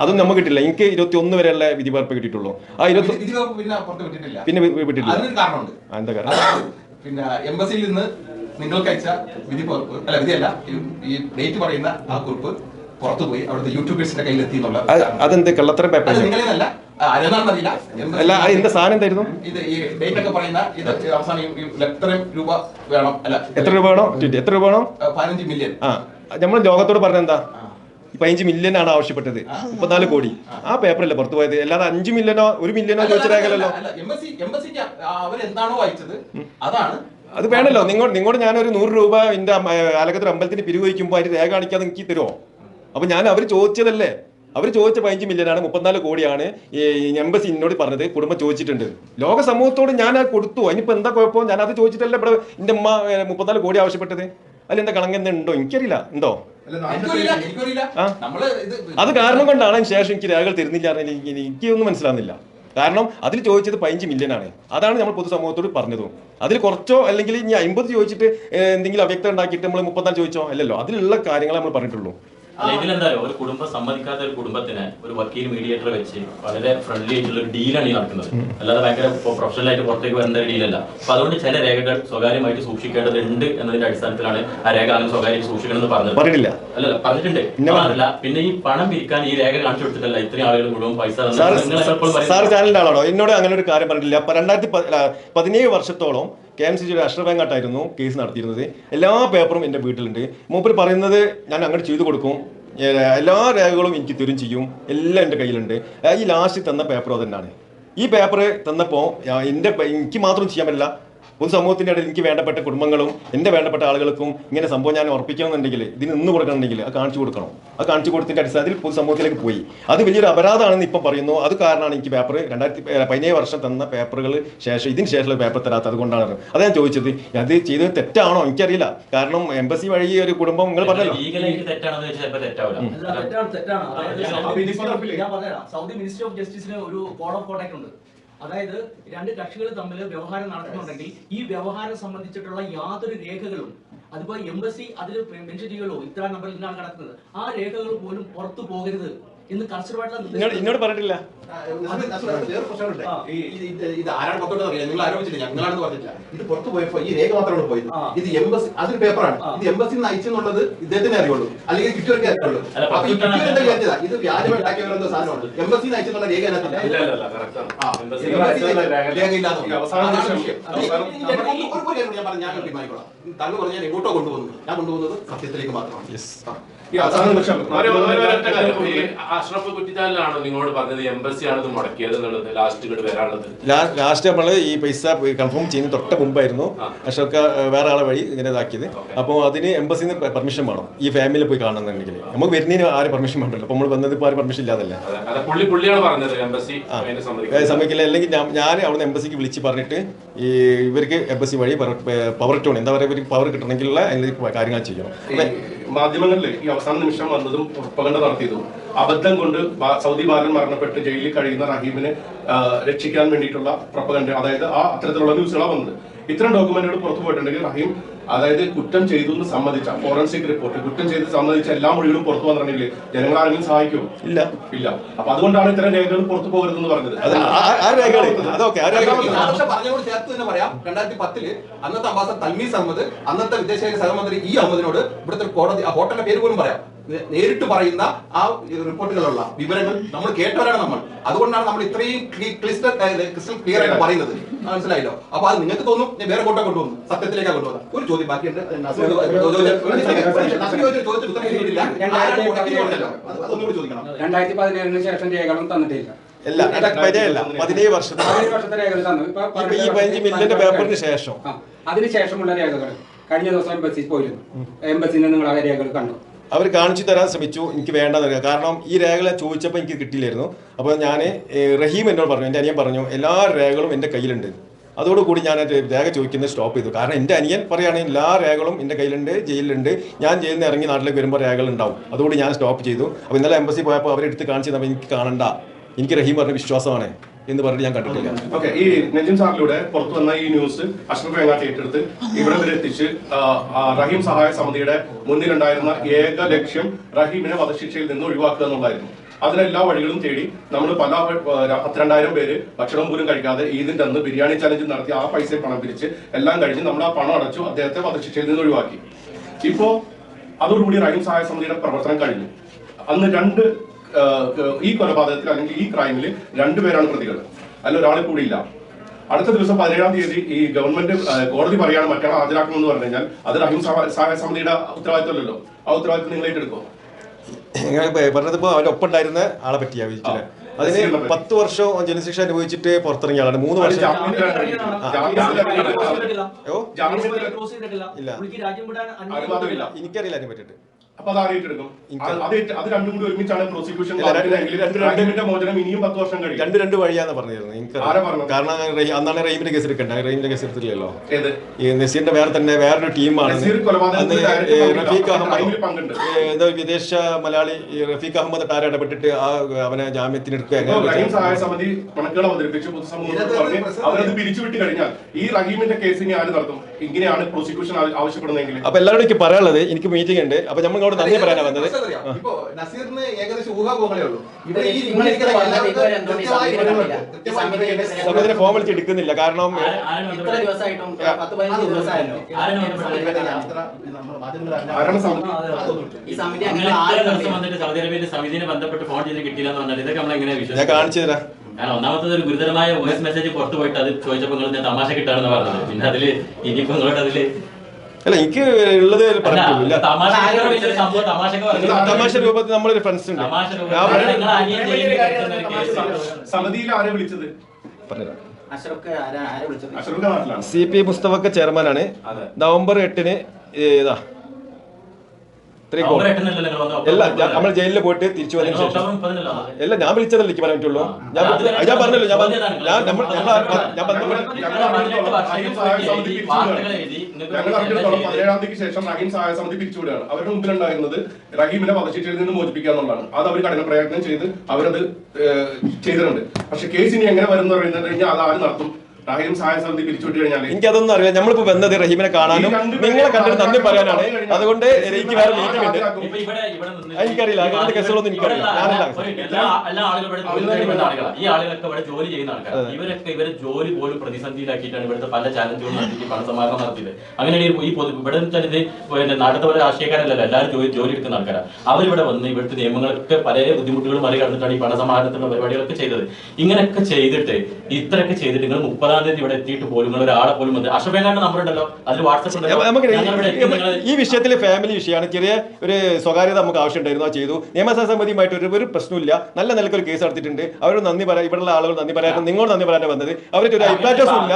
അതൊന്നും നമുക്ക് കിട്ടില്ല. എനിക്ക് 21 വരെയുള്ള വിധി പകർപ്പ് കിട്ടിയിട്ടുള്ളൂ. ആ 20 പിന്നെ വിട്ടിട്ടില്ല. എന്താ കാരണം? പിന്നെ എംബസിയിൽ നിന്ന് നിങ്ങൾക്ക് അയച്ച വിധി പകർപ്പ് അല്ല, വിധിയല്ല, ഈ ഡേറ്റ് പറയുന്ന ആ കുറിപ്പ് പുറത്തു പോയി അവിടുത്തെ യൂട്യൂബേഴ്സിന്റെ കയ്യിലെത്തി എന്നുള്ള. അതെന്ത് കള്ളത്തരം പേപ്പർ? നിങ്ങളെന്നല്ല, ആരെന്നാണെന്നറിയില്ല. അല്ല, എന്താ സാധനം എന്തായിരുന്നു? ഇത് ഈ ഡേറ്റ് ഒക്കെ പറയുന്ന ഇത് അവസാനം എത്ര രൂപ വേണം, അല്ല എത്ര രൂപ വേണോ? 15 മില്യൺ. നമ്മൾ ലോകത്തോട് പറഞ്ഞെന്താ? 15 മില്യൺ ആണ് ആവശ്യപ്പെട്ടത്, 34 കോടി. ആ പേപ്പറല്ലേ പുറത്തു പോയത്, അല്ലാതെ 5 മില്യണോ 1 മില്യണോ ചോദിച്ചതാകലല്ലോ. എംബസിക്ക് അവരെന്താണോ വായിച്ചത് അതാണ്. അത് വേണല്ലോ. നിങ്ങളോട് ഞാനൊരു 100 രൂപ എന്റെ ആലക്കത്തൂർ അമ്പലത്തിന് പിരിവഹിക്കുമ്പോൾ അതിന് രേഖ കാണിക്കാതെ എനിക്ക് തരുമോ? അപ്പൊ ഞാൻ അവർ ചോദിച്ചതല്ലേ, അവർ ചോദിച്ച 15 മില്യനാണ്, 34 കോടിയാണ് എംബസി എന്നോട് പറഞ്ഞത്. കുടുംബം ചോദിച്ചിട്ടുണ്ട്. ലോക സമൂഹത്തോട് ഞാൻ കൊടുത്തു. അതിനിപ്പോ എന്താ കുഴപ്പം? ഞാൻ അത് ചോദിച്ചിട്ടല്ലേ ഇവിടെ എന്റെ അമ്മ 34 കോടി ആവശ്യപ്പെട്ടത്. അതിലെന്താ കളങ്കെന്തോ എനിക്കറിയില്ല. ഉണ്ടോ? അത് കാരണം കൊണ്ടാണ് ശേഷം എനിക്ക് രേഖകൾ തരുന്നില്ല. എനിക്കൊന്നും മനസ്സിലാവുന്നില്ല. കാരണം അതിൽ ചോദിച്ചത് 15 മില്യനാണ്. അതാണ് നമ്മൾ പൊതുസമൂഹത്തോട് പറഞ്ഞതും. അതിൽ കുറച്ചോ അല്ലെങ്കിൽ ഇനി 50 ചോദിച്ചിട്ട് എന്തെങ്കിലും അവ്യക്തം ഉണ്ടാക്കിയിട്ട് നമ്മൾ 34 ചോദിച്ചോ അല്ലല്ലോ. അതിലുള്ള കാര്യങ്ങൾ നമ്മൾ പറഞ്ഞിട്ടുള്ളൂ. ഇതിലെന്തായാലും ഒരു കുടുംബം സമ്മതിക്കാത്ത ഒരു കുടുംബത്തിന് ഒരു വക്കീൽ മീഡിയേറ്റർ വെച്ച് വളരെ ഫ്രണ്ട്ലി ആയിട്ടുള്ള ഒരു ഡീലാണ് ഈ നടക്കുന്നത്. അല്ലാതെ ഭയങ്കര പ്രൊഫഷണൽ ആയിട്ട് പുറത്തേക്ക് വരേണ്ട ഒരു ഡീലല്ല. അപ്പൊ അതുകൊണ്ട് ചില രേഖകൾ സ്വകാര്യമായിട്ട് സൂക്ഷിക്കേണ്ടതുണ്ട് എന്നതിന്റെ അടിസ്ഥാനത്തിലാണ് ആ രേഖ അങ്ങനെ സ്വകാര്യം സൂക്ഷിക്കണമെന്ന് പറഞ്ഞത്. അല്ലല്ല, പറഞ്ഞിട്ടുണ്ട്. അല്ല, പിന്നെ ഈ പണം പിരിക്കാൻ ഈ രേഖ കാണിച്ചു കൊടുത്തിട്ടല്ല ഇത്രയും ആളുകൾ മുഴുവൻ പൈസ. സാർ ചാനലിന്റെ ആളാണോ? എന്നോട് അങ്ങനെ ഒരു കാര്യം പറഞ്ഞിട്ടില്ല. 2017 വർഷത്തോളം KMCC അഷ്റഫ് വെങ്ങാട്ടായിരുന്നു കേസ് നടത്തിയിരുന്നത്. എല്ലാ പേപ്പറും എൻ്റെ വീട്ടിലുണ്ട്. മൂപ്പർ പറയുന്നത് ഞാൻ അങ്ങോട്ട് ചെയ്തു കൊടുക്കും, എല്ലാ രേഖകളും എനിക്ക് തരും ചെയ്യും, എല്ലാം എൻ്റെ കയ്യിലുണ്ട്. ഈ ലാസ്റ്റ് തന്ന പേപ്പർ തന്നെയാണ്. ഈ പേപ്പർ തന്നപ്പോൾ എനിക്ക് മാത്രം ചെയ്യാൻ പറ്റില്ല, പൊതുസമൂഹത്തിൻ്റെ ഇടയിൽ എനിക്ക് വേണ്ടപ്പെട്ട കുടുംബങ്ങളും എൻ്റെ വേണ്ടപ്പെട്ട ആളുകൾക്കും ഇങ്ങനെ സംഭവം ഞാൻ ഉറപ്പിക്കണമെന്നുണ്ടെങ്കിൽ, ഇതിന് നിന്ന് കൊടുക്കണമെന്നുണ്ടെങ്കിൽ അത് കാണിച്ചു കൊടുക്കണം. അത് കാണിച്ചു കൊടുത്തതിൻ്റെ അടിസ്ഥാനത്തിൽ പൊതുസമൂഹത്തിലേക്ക് പോയി. അത് വലിയൊരു അപരാധമാണെന്ന് ഇപ്പം പറയുന്നു. അത് കാരണമാണ് എനിക്ക് പേപ്പർ 2017 വർഷം തന്ന പേപ്പറുകൾ ഇതിന് ശേഷമുള്ള പേപ്പർ തരാത്ത. അതുകൊണ്ടാണ് അത് ഞാൻ ചോദിച്ചത്. അത് ചെയ്തത് തെറ്റാണോ എനിക്കറിയില്ല. കാരണം എംബസി വഴി ഒരു കുടുംബം നിങ്ങൾ പറഞ്ഞല്ലോ സൗദി മിനിസ്ട്രി ഓഫ് ജസ്റ്റിസിന് ഒരു കോഡ് ഓഫ് കോണ്ടാക്ട് ഉണ്ട്. അതായത് രണ്ട് കക്ഷികൾ തമ്മിൽ വ്യവഹാരം നടക്കുന്നുണ്ടെങ്കിൽ ഈ വ്യവഹാരം സംബന്ധിച്ചിട്ടുള്ള യാതൊരു രേഖകളും, അതിപ്പോ എംബസി അതിൽ മെൻഷൻ ചെയ്യുമല്ലോ, ഇത്ര നമ്പറിൽ നിന്നാണ് നടക്കുന്നത്, ആ രേഖകൾ പോലും പുറത്തു പോകരുത് എന്ന് കർശനമായിട്ടുള്ള എന്നോട് പറഞ്ഞിട്ടില്ല. ഇത് ആരാണ് പുറത്തോട്ട് അറിയാം, നിങ്ങൾ ആരോപിച്ചില്ല, ഞങ്ങളാണെന്ന് പറഞ്ഞില്ല. ഇത് പുറത്തു പോയപ്പോ ഈ രേഖ മാത്രമാണ് പോയത്. ഇത് എംബസി അതൊരു പേപ്പറാണ്. ഇത് എംബസിയിൽ നിന്ന് അയച്ചെന്നുള്ളത് ഇദ്ദേഹത്തിനെ അറിയുള്ളൂ, അല്ലെങ്കിൽ കിട്ടിയവർക്ക് അറിയുള്ളൂ. അപ്പൊ ഈ കിട്ടിയവരുടെ വിചാരിച്ചതാ ഇത് വ്യാജമുണ്ടാക്കിയവരെന്തോ സാധനമാണ്. എംബസിയിൽ നിന്ന് അയച്ചെന്നുള്ള രേഖ താങ്കൾ പറഞ്ഞ ഞാൻ എങ്ങോട്ടോ കൊണ്ടുപോകുന്നു, ഞാൻ കൊണ്ടുപോകുന്നത് സത്യത്തിലേക്ക് മാത്രമാണ്. അഷ്റഫ് കുറ്റിച്ചാലിലാണോ നിങ്ങളോട് പറഞ്ഞത് എംബസി ആണ് ഇത് മുടക്കിയത് എന്നുള്ളത്? ലാസ്റ്റ് നമ്മള് ഈ പൈസ കൺഫേം ചെയ്യുന്ന തൊട്ട് മുമ്പായിരുന്നു അഷ്റഫ് വേറെ ആളെ വഴി ഇങ്ങനെ ഇതാക്കിയത്. അപ്പോൾ അതിന് എംബസിന്ന് പെർമിഷൻ വേണം ഈ ഫാമിലിയിൽ പോയി കാണുന്നുണ്ടെങ്കിൽ. നമുക്ക് വരുന്നതിന് ആരും പെർമിഷൻ വേണ്ടല്ലോ. അപ്പോൾ നമ്മൾ വന്നത് ഇപ്പോൾ ആരും പെർമിഷൻ ഇല്ലാതല്ലേ സമ്മതിക്കില്ല. അല്ലെങ്കിൽ ഞാൻ അവിടുന്ന് എംബസിക്ക് വിളിച്ച് പറഞ്ഞിട്ട് ഈ ഇവർക്ക് എംബസി വഴി പവർ ടോൺ എന്താ പറയുക, ഇവർക്ക് പവർ കിട്ടണമെങ്കിലുള്ള കാര്യങ്ങൾ ചെയ്യണം. മാധ്യമങ്ങളിൽ ഈ അവസാന നിമിഷം വന്നതും പ്രൊപ്പഗണ്ട നടത്തിയതും അബദ്ധം കൊണ്ട് സൗദി ബാലൻ മരണപ്പെട്ട് ജയിലിൽ കഴിയുന്ന റഹീമിനെ രക്ഷിക്കാൻ വേണ്ടിയിട്ടുള്ള പ്രൊപ്പഗണ്ട, അതായത് ആ അത്തരത്തിലുള്ള ന്യൂസുകളാണ് വന്നത്. ഇത്തരം ഡോക്യുമെന്റുകൾ പുറത്തു പോയിട്ടുണ്ടെങ്കിൽ റഹീം അതായത് കുറ്റം ചെയ്തു എന്ന് സമ്മതിച്ച ഫോറൻസിക് റിപ്പോർട്ട് കുറ്റം ചെയ്ത് സമ്മതിച്ച എല്ലാ മൊഴികളും പുറത്തു വന്നിട്ടുണ്ടെങ്കിൽ ജനങ്ങൾ ആരെങ്കിലും സഹായിക്കുമോ? ഇല്ല. അപ്പൊ അതുകൊണ്ടാണ് ഇത്തരം രേഖകൾ പുറത്തു പോകരുതെന്ന് പറഞ്ഞത്. പറഞ്ഞോട് ചേർത്ത് തന്നെ പറയാം, 2010 അന്നത്തെ അംബാസഡർ തൽമീസ് അഹമ്മദ്, അന്നത്തെ വിദേശകാര്യ സഹമന്ത്രി ഈ അഹമ്മദിനോട് ഇവിടുത്തെ കോടതി, ആ ഹോട്ടലിന്റെ പേര് പോലും പറയാം, നേരിട്ട് പറയുന്ന ആ റിപ്പോർട്ടുകളുള്ള വിവരങ്ങൾ നമ്മൾ കേട്ടവരാണ് നമ്മൾ. അതുകൊണ്ടാണ് നമ്മൾ ഇത്രയും ക്രിസ്റ്റൽ ക്ലിയർ ആയിട്ട് പറയുന്നത്. മനസ്സിലായല്ലോ? അപ്പൊ അത് നിങ്ങൾക്ക് തോന്നും ഞാൻ വേറെ കോട്ട കൊണ്ടുവന്നു, സത്യത്തിലേക്കാണ് കൊണ്ടുവന്നത്. ഒരു ചോദ്യം ബാക്കിയുണ്ട്. അതൊന്നുകൂടി ചോദിക്കണം. 2017 ശേഷം രേഖകളും തന്നിട്ടില്ല. 17 വർഷത്തെ രേഖകൾ തന്നു. ഈ 15 മില്യന്റെ പേപ്പറിന് ശേഷം അതിനുശേഷമുള്ള രേഖകൾ കഴിഞ്ഞ ദിവസം എംബസിയിൽ പോയിരുന്നു. എംബസിയിൽ നിങ്ങൾ ആ രേഖകൾ കണ്ടു? അവർ കാണിച്ചു തരാൻ ശ്രമിച്ചു. എനിക്ക് വേണ്ടെന്ന്. കാരണം ഈ രേഖകൾ ചോദിച്ചപ്പോൾ എനിക്ക് കിട്ടിയില്ലായിരുന്നു. അപ്പോൾ ഞാൻ റഹീം എന്നോട് പറഞ്ഞു, എൻ്റെ അനിയൻ പറഞ്ഞു എല്ലാ രേഖകളും എൻ്റെ കയ്യിലുണ്ട്. അതോടുകൂടി ഞാൻ രേഖ ചോദിക്കുന്നത് സ്റ്റോപ്പ് ചെയ്തു. കാരണം എൻ്റെ അനിയൻ പറയുകയാണെങ്കിൽ എല്ലാ രേഖകളും എൻ്റെ കയ്യിലുണ്ട്, ജയിലിലുണ്ട്, ഞാൻ ജയിലിൽ നിന്ന് ഇറങ്ങി നാട്ടിലേക്ക് വരുമ്പോൾ രേഖകൾ ഉണ്ടാവും. അതുകൊണ്ട് ഞാൻ സ്റ്റോപ്പ് ചെയ്തു. അപ്പോൾ ഇന്നലെ എംബസി പോയപ്പോൾ അവരെടുത്ത് കാണിച്ചു തന്നപ്പോൾ എനിക്ക് കാണണ്ട, എനിക്ക് റഹീം പറഞ്ഞ വിശ്വാസമാണ് എന്ന് പറഞ്ഞിട്ട് ഞാൻ കണ്ടിട്ടില്ല. ഓക്കെ, ഈ നെജിം സാറിലൂടെ പുറത്തു വന്ന ഈ ന്യൂസ് അഷ്റഫ് വെങ്ങാട്ട് ഏറ്റെടുത്ത് ഇവിടെ വരെ എത്തിച്ച് റഹീം സഹായ സമിതിയുടെ മുന്നിലുണ്ടായിരുന്ന ഏക ലക്ഷ്യം റഹീമിനെ വധശിക്ഷയിൽ നിന്ന് ഒഴിവാക്കുക എന്നുള്ളതായിരുന്നു. അതിനെല്ലാ വഴികളും തേടി നമ്മൾ പല 12,000 പേര് ഭക്ഷണം പോലും കഴിക്കാതെ ഈദിന്റെ അന്ന് ബിരിയാണി ചലഞ്ച് നടത്തി ആ പൈസ പണം പിരിച്ച് എല്ലാം കഴിഞ്ഞ് നമ്മൾ ആ പണം അടച്ചു, അദ്ദേഹത്തെ വധശിക്ഷയിൽ നിന്ന് ഒഴിവാക്കി. ഇപ്പോ അതോടുകൂടി റഹീം സഹായ സമിതിയുടെ പ്രവർത്തനം കഴിഞ്ഞു. അന്ന് ഈ കൊലപാതകത്തിൽ അല്ലെങ്കിൽ ഈ ക്രൈമിൽ 2 പേരാണ് പ്രതികൾ, അതിൽ ഒരാളെ കൂടിയില്ല. അടുത്ത ദിവസം 17-ാം തീയതി ഈ ഗവൺമെന്റ് കോടതി പറയാണ് മറ്റൊരാൾ ഹാജരാക്കണമെന്ന് പറഞ്ഞു കഴിഞ്ഞാൽ അത് റഹീം സഹായ സമിതിയുടെ ഉത്തരവാദിത്തമല്ലോ. ആ ഉത്തരവാദിത്തം നിങ്ങൾ ഏറ്റെടുക്കും? പറഞ്ഞതിപ്പോ അവന്റെ ഒപ്പം ഉണ്ടായിരുന്ന ആളെ പറ്റിയാ വിളിച്ചില്ല. അതിന് 10 വർഷം ജയിൽശിക്ഷ അനുഭവിച്ചിട്ട് പുറത്തിറങ്ങിയ ആളാണ്. 3 വർഷം എനിക്കറിയില്ല അതിനെ പറ്റിട്ട്. അപ്പൊ അത് അറിയിട്ടെടുക്കും. അത് രണ്ടും കൂടി ഒരുമിച്ചാണ് പ്രോസിക്യൂഷൻ മോചനം ഇനിയും 10 വർഷം കഴിയും. 2 വഴിയാന്ന് പറഞ്ഞിരുന്നു എനിക്ക്. കാരണം അന്നാണ് റഹീമിന്റെ കേസ് എടുക്കണ്ടേ, റഹീമിന്റെ കേസ് എടുത്തില്ലല്ലോ. ഈ നസീറിന്റെ വേറൊരു ടീമാണ്. റഫീഖ് അഹമ്മദ് എന്തോ വിദേശ മലയാളി റഫീഖ് അഹമ്മദ് ടാര ഇടപെട്ടിട്ട് അവനെ ജാമ്യത്തിന് റഹീം സഹായ സമിതി കണക്കുകൾ അവതരിപ്പിച്ച് പൊതുസമൂഹത്തിൽ പറഞ്ഞ് അവരത് പിരിച്ചുവിട്ട് കഴിഞ്ഞാൽ ഈ റഹീമിന്റെ കേസിനെ ആര് നടത്തും? ഇങ്ങനെയാണ് പ്രോസിക്യൂഷൻ ആവശ്യപ്പെടുന്നതെങ്കിൽ. അപ്പൊ എല്ലാവരും എനിക്ക് പറയാനുള്ളത്, എനിക്ക് മീറ്റിംഗ് ഉണ്ട്. അപ്പൊ നമ്മൾ നന്ദി പറയാനാ വന്നത്. സമിതിനെ ഫോർമാലിറ്റി എടുക്കുന്നില്ല. കാരണം സൗദി അറേബ്യയിലെ സമിതിനെ ബന്ധപ്പെട്ട് ഫോൺ ചെയ്ത് കിട്ടിയില്ല എന്ന് പറഞ്ഞാൽ ഇതൊക്കെ നമ്മൾ എങ്ങനെയാ ഞാൻ കാണിച്ചു തരാം. ഞാൻ ഒന്നാമത്തത് ഒരു ഗുരുതരമായ വോയിസ് മെസ്സേജ് പുറത്തു പോയിട്ട് അത് ചോദിച്ചപ്പോൾ നിങ്ങൾ ഞാൻ തമാശ കിട്ടാണെന്ന് പറഞ്ഞത്. പിന്നെ അതില് ഇനിയിപ്പോ നിങ്ങളോട് അതില് അല്ല എനിക്ക് ഉള്ളത് പറഞ്ഞിട്ടില്ല. തമാശ സംഭവം തമാശക്ക് പറഞ്ഞു. തമാശ രൂപത്തിൽ നമ്മളൊരു ഫ്രണ്ട്സ് ഉണ്ട്. തമാശ രൂപത്തിൽ നിങ്ങൾ അനിയൻ ജയിലിൽ കിടക്കുന്ന ഒരു കേസ് സമിതിയിൽ ആരെ വിളിച്ചത്? പറഞ്ഞുതരാം. നാട്ടിലാണ്. CP മുസ്തഫക്ക് ചെയർമാനാണ്. നവംബർ 8-ന് ഇതാ അല്ല നമ്മൾ ജയിലിൽ പോയിട്ട് തിരിച്ചു വന്നതിന് ശേഷം അല്ല ഞാൻ വിളിച്ചതല്ല എനിക്ക് പറയാൻ പറ്റുള്ളൂ. ഞാൻ പറഞ്ഞല്ലോ ഞാൻ ഞങ്ങൾ അറിഞ്ഞിടത്തോളം 17-ാം തീയതിക്ക് ശേഷം റഹീം സഹായ സമിതി പിരിച്ചുവിടുകയാണ്. അവരുടെ മുമ്പിലുണ്ടായിരുന്നത് റഹീമിനെ വധശിക്ഷയിൽ നിന്ന് മോചിപ്പിക്കുക എന്നുള്ളതാണ്. അത് അവർ കഠിന പ്രയത്നം ചെയ്ത് അവരത് ചെയ്തിട്ടുണ്ട്. പക്ഷെ കേസ് ഇനി എങ്ങനെ വരും എന്ന് പറയുന്നത് കഴിഞ്ഞാൽ അത് ആര് നടത്തും? റഹീം സഹായ സമിതി പിരിച്ചുവിട്ട് കഴിഞ്ഞാൽ എനിക്കതൊന്നും അറിയാം. നമ്മളിപ്പോ വന്നത് റഹീമിനെ കാണാനും നിങ്ങളെ കണ്ടിട്ട് നന്ദി പറയാനാണ്. അതുകൊണ്ട് എനിക്ക് വേറെ മീറ്റിംഗ് ഉണ്ട്. എനിക്കറിയില്ല അങ്ങനത്തെ കേസുകളൊന്നും എനിക്കറിയില്ല. ഈ ആളുകളൊക്കെ ഇവിടെ ജോലി ചെയ്യുന്ന ആൾക്കാർ. ഇവരെ ജോലി പോലും പ്രതിസന്ധിയിലാക്കിയിട്ടാണ് ഇവിടുത്തെ പല ചാലഞ്ചുകളും നടത്തി പണസമാഹരണം നടത്തിയത്. അങ്ങനെയാണ് ഈ ഇവിടെ പിന്നെ നാട്ടിലത്തെ പോലെ രാഷ്ട്രീയക്കാരല്ലല്ലോ, എല്ലാവരും ജോലി എടുക്കുന്ന ആൾക്കാരാണ്. അവരിവിടെ വന്ന് ഇവിടുത്തെ നിയമങ്ങളൊക്കെ പല ബുദ്ധിമുട്ടുകളും മറികടന്നിട്ടാണ് ഈ പണസമാഹരണത്തിനുള്ള പരിപാടികളൊക്കെ ചെയ്തത്. ഇങ്ങനെയൊക്കെ ചെയ്തിട്ട് ഇത്രയൊക്കെ ചെയ്തിട്ട് നിങ്ങൾ 30-ാം തീയതി ഇവിടെ എത്തിയിട്ട് പോലും നിങ്ങൾ ഒരാളെ പോലും വന്ന് അഷഫേഖാന്റെ നമ്പർ ഉണ്ടല്ലോ, അതിൽ വാട്സ്ആപ്പ് ഈ വിഷയത്തിൽ ഫാമിലി വിഷയമാണ്. ചെറിയ ഒരു സ്വകാര്യത നമുക്ക് ആവശ്യമുണ്ടായിരുന്നു, അത് ചെയ്തു. നിയമസഭാ സമിതിയുമായിട്ട് ഒരു പ്രശ്നമില്ല. നല്ല നിലയ്ക്കൊരു കേസ് നടത്തിയിട്ടുണ്ട്. അവർ നന്ദി പറയാം, ഇവിടെയുള്ള ആളുകൾ നന്ദി പറയാൻ, നിങ്ങൾ നന്ദി പറയാൻ വന്നത്. അവർക്ക് ഒരു അഭിപ്രായവും ഇല്ല.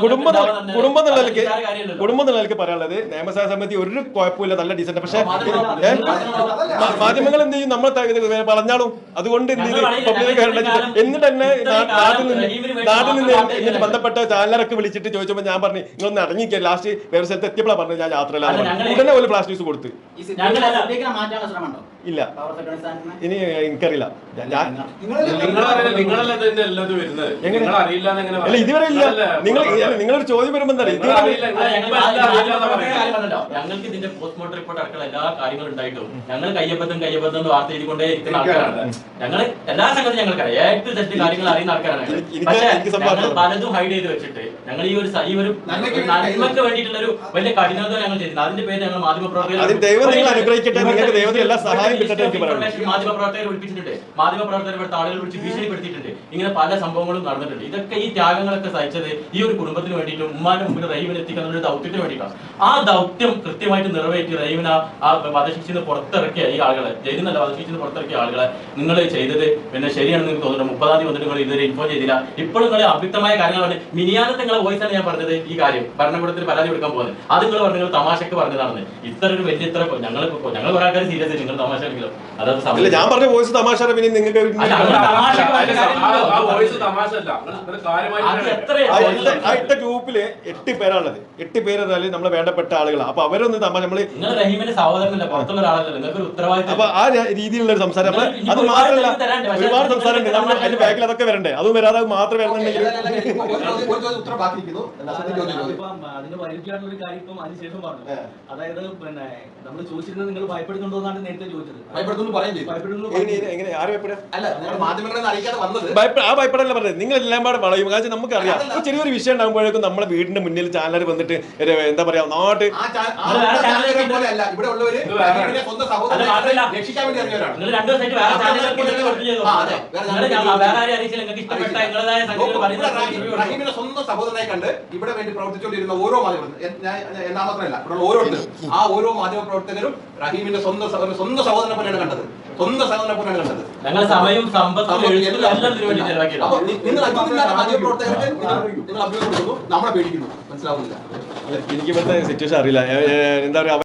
കുടുംബം എന്നുള്ള നിലയ്ക്ക് പറയാനുള്ളത് നിയമസഭാ സമിതി ഒരു കുഴപ്പമില്ല, നല്ല ഡീസന്റ്. പക്ഷെ മാധ്യമങ്ങൾ എന്ത് ചെയ്യും, നമ്മൾ പറഞ്ഞാലും അതുകൊണ്ട് എന്നിട്ട് തന്നെ നാട്ടിൽ നിന്ന് ബന്ധപ്പെട്ട ചാനലൊക്കെ വിളിച്ചിട്ട് ചോദിച്ചപ്പോൾ ഞാൻ പറഞ്ഞു നിങ്ങളൊന്ന് ഇറങ്ങിക്കുക. ലാസ്റ്റ് വേറെ സ്ഥലത്ത് എത്തിയപ്പോഴാണ് പറഞ്ഞു ഞാൻ യാത്രയിലാണ്. ഉടനെ പോലെ ഫ്ലാഷ് ന്യൂസ് കൊടുത്ത് ഇല്ല. ഇനി എനിക്കറിയില്ല. അല്ല ഇതുവരെ ഇല്ല. നിങ്ങളൊരു ചോദ്യം വരുമ്പോ എന്താ ഞങ്ങൾക്ക് ഇതിന്റെ പോസ്റ്റ്മോർട്ടം റിപ്പോർട്ട് അടക്കം എല്ലാ കാര്യങ്ങളും ഉണ്ടായിട്ടും ഞങ്ങൾ കയ്യബദ്ധം വാർത്ത എഴുതിക്കൊണ്ടേ ഇരിക്കുന്ന ആൾക്കാരാണ്. ഞങ്ങൾ എല്ലാ സംഗതിയും ഞങ്ങൾക്കറിയാം, ഏറ്റവും തെറ്റ് കാര്യങ്ങൾ അറിയുന്ന ആൾക്കാരാണ്. പക്ഷേ ഞങ്ങൾ പലതും ഹൈഡ് ചെയ്ത് വെച്ചിട്ട് ഞങ്ങൾ ഈ ഒരു നന്മയ്ക്ക് വേണ്ടിയിട്ടുള്ള ഒരു വലിയ കഠിനത ഞങ്ങൾ ചെയ്തിട്ടുണ്ട്. അതിന്റെ പേര് ഞങ്ങൾ മാധ്യമപ്രവർത്തകരെ വിളിപ്പിച്ചിട്ടുണ്ട്. മാധ്യമപ്രവർത്തകർ ഇവിടുത്തെ ആളുകൾ വിളിച്ച് ഭീഷണിപ്പെടുത്തിയിട്ടുണ്ട്. ഇങ്ങനെ പല സംഭവങ്ങളും നടന്നിട്ടുണ്ട്. ഇതൊക്കെ ഈ ത്യാഗങ്ങളൊക്കെ സഹിച്ചത് ഈ ഒരു കുടുംബത്തിന് വേണ്ടിയിട്ടും ഉമ്മാന്റെ മുമ്പിൽ റഹീമിനെ എത്തിക്കുന്ന ഒരു ദൗത്യത്തിന് വേണ്ടിയിട്ടാണ്. ആ ദൗത്യം കൃത്യമായിട്ട് നിറവേറ്റി റഹീമിനെ ആ വധശിക്ഷയിൽ പുറത്തിറക്കിയ ഈ ആളുകളെ, ജയിലിൽ നിന്നല്ല വധശിക്ഷയിൽ പുറത്തിറക്കിയ ആളുകളെ നിങ്ങൾ ചെയ്തത് പിന്നെ ശരിയാണെന്ന് നിങ്ങൾക്ക് തോന്നുന്നു. 30-ാം തീയതി വന്നിട്ട് നിങ്ങൾ ഇതുവരെ ഇൻഫോം ചെയ്തില്ല. ഇപ്പോഴും നിങ്ങൾ അവ്യക്തമായ കാര്യങ്ങളാണ്. മിനിയാനത്തെ നിങ്ങളെ വോയിസാണ് ഞാൻ പറഞ്ഞത്. ഈ കാര്യം ഭരണകൂടത്തിൽ പരാതി കൊടുക്കാൻ പോകുന്നത് അത് നിങ്ങൾ പറഞ്ഞു, നിങ്ങൾ തമാശക്ക് പറഞ്ഞതാണെന്ന്. ഇത്ര ഒരു വലിയ ഞങ്ങൾ കുറെ ആൾക്കാർ സീരിയസ്, നിങ്ങൾ തമാശ ആണെങ്കിലും അതായത് ഞാൻ പറഞ്ഞ വോയിസ് തമാശ. പിന്നെ നിങ്ങൾക്ക് ഗ്രൂപ്പില് 8 പേരാണുള്ളത്. 8 പേര് നമ്മളെ വേണ്ടപ്പെട്ട ആളുകളാണ്. അപ്പൊ അവരൊന്ന് തമാശ നമ്മൾ റഹീമിന്റെ സഹോദരനല്ല, പുറത്തുള്ള ഒരാളല്ല, നിങ്ങൾക്ക് ഒരു ഉത്തരവാദിത്തം. അപ്പൊ ആ രീതിയിലുള്ള ഒരു സംസാരം അത് മാത്രമല്ല ഒരുപാട് സംസാരം ഉണ്ട്. നമ്മൾ അതിന്റെ ബാക്കിൽ അതൊക്കെ വരണ്ടേ? അതും വരാതെ മാത്രം വരുന്നുണ്ടെങ്കിൽ അതിന്റെ വൈരുദ്ധ്യമായിട്ടുള്ള ഒരു കാര്യം ഇപ്പം അതിനുശേഷം പറഞ്ഞു. അതായത് പിന്നെ നമ്മൾ ചോദിച്ചിരുന്നത് നിങ്ങൾ ഭയപ്പെടുന്നുണ്ടോന്നാണ് നേരത്തെ ചോദിച്ചത്. ആ ഭയപ്പെടല്ല പറഞ്ഞത്. നിങ്ങൾ എല്ലാം പാടെ വളയും. കാരണം നമുക്കറിയാം ചെറിയൊരു വിഷയം ഉണ്ടാകുമ്പോഴേക്കും നമ്മളെ വീടിന്റെ മുന്നിൽ ചാനൽ വന്നിട്ട് എന്താ പറയാ നാട്ട് സ്വന്തം സഹോദരനായി കണ്ട് ഇവിടെ വേണ്ടി പ്രവർത്തിച്ചുകൊണ്ടിരുന്ന ഓരോ മാധ്യമ മാത്രമല്ല ഇവിടെ ഓരോരുത്തരും ആ ഓരോ മാധ്യമ പ്രവർത്തകരും റഹീമിന്റെ സ്വന്തം സഹോദരനെ പോലെയാണ് കണ്ടത്. സ്വന്തം സഹോദരനെ പോലെയാണ് കണ്ടത്. ഞങ്ങൾ സമയവും സമ്പത്തും നിങ്ങൾ അഭിപ്രായമില്ലാത്ത മാധ്യമ പ്രവർത്തകർക്ക് നിങ്ങൾ അഭിപ്രായം കൊടുക്കുന്നു, നമ്മളെ പേടിക്കുന്നു. മനസ്സിലാവുന്നില്ല. എനിക്ക് ഇവിടുത്തെ സിറ്റുവേഷൻ അറിയില്ല. എന്താ പറയാ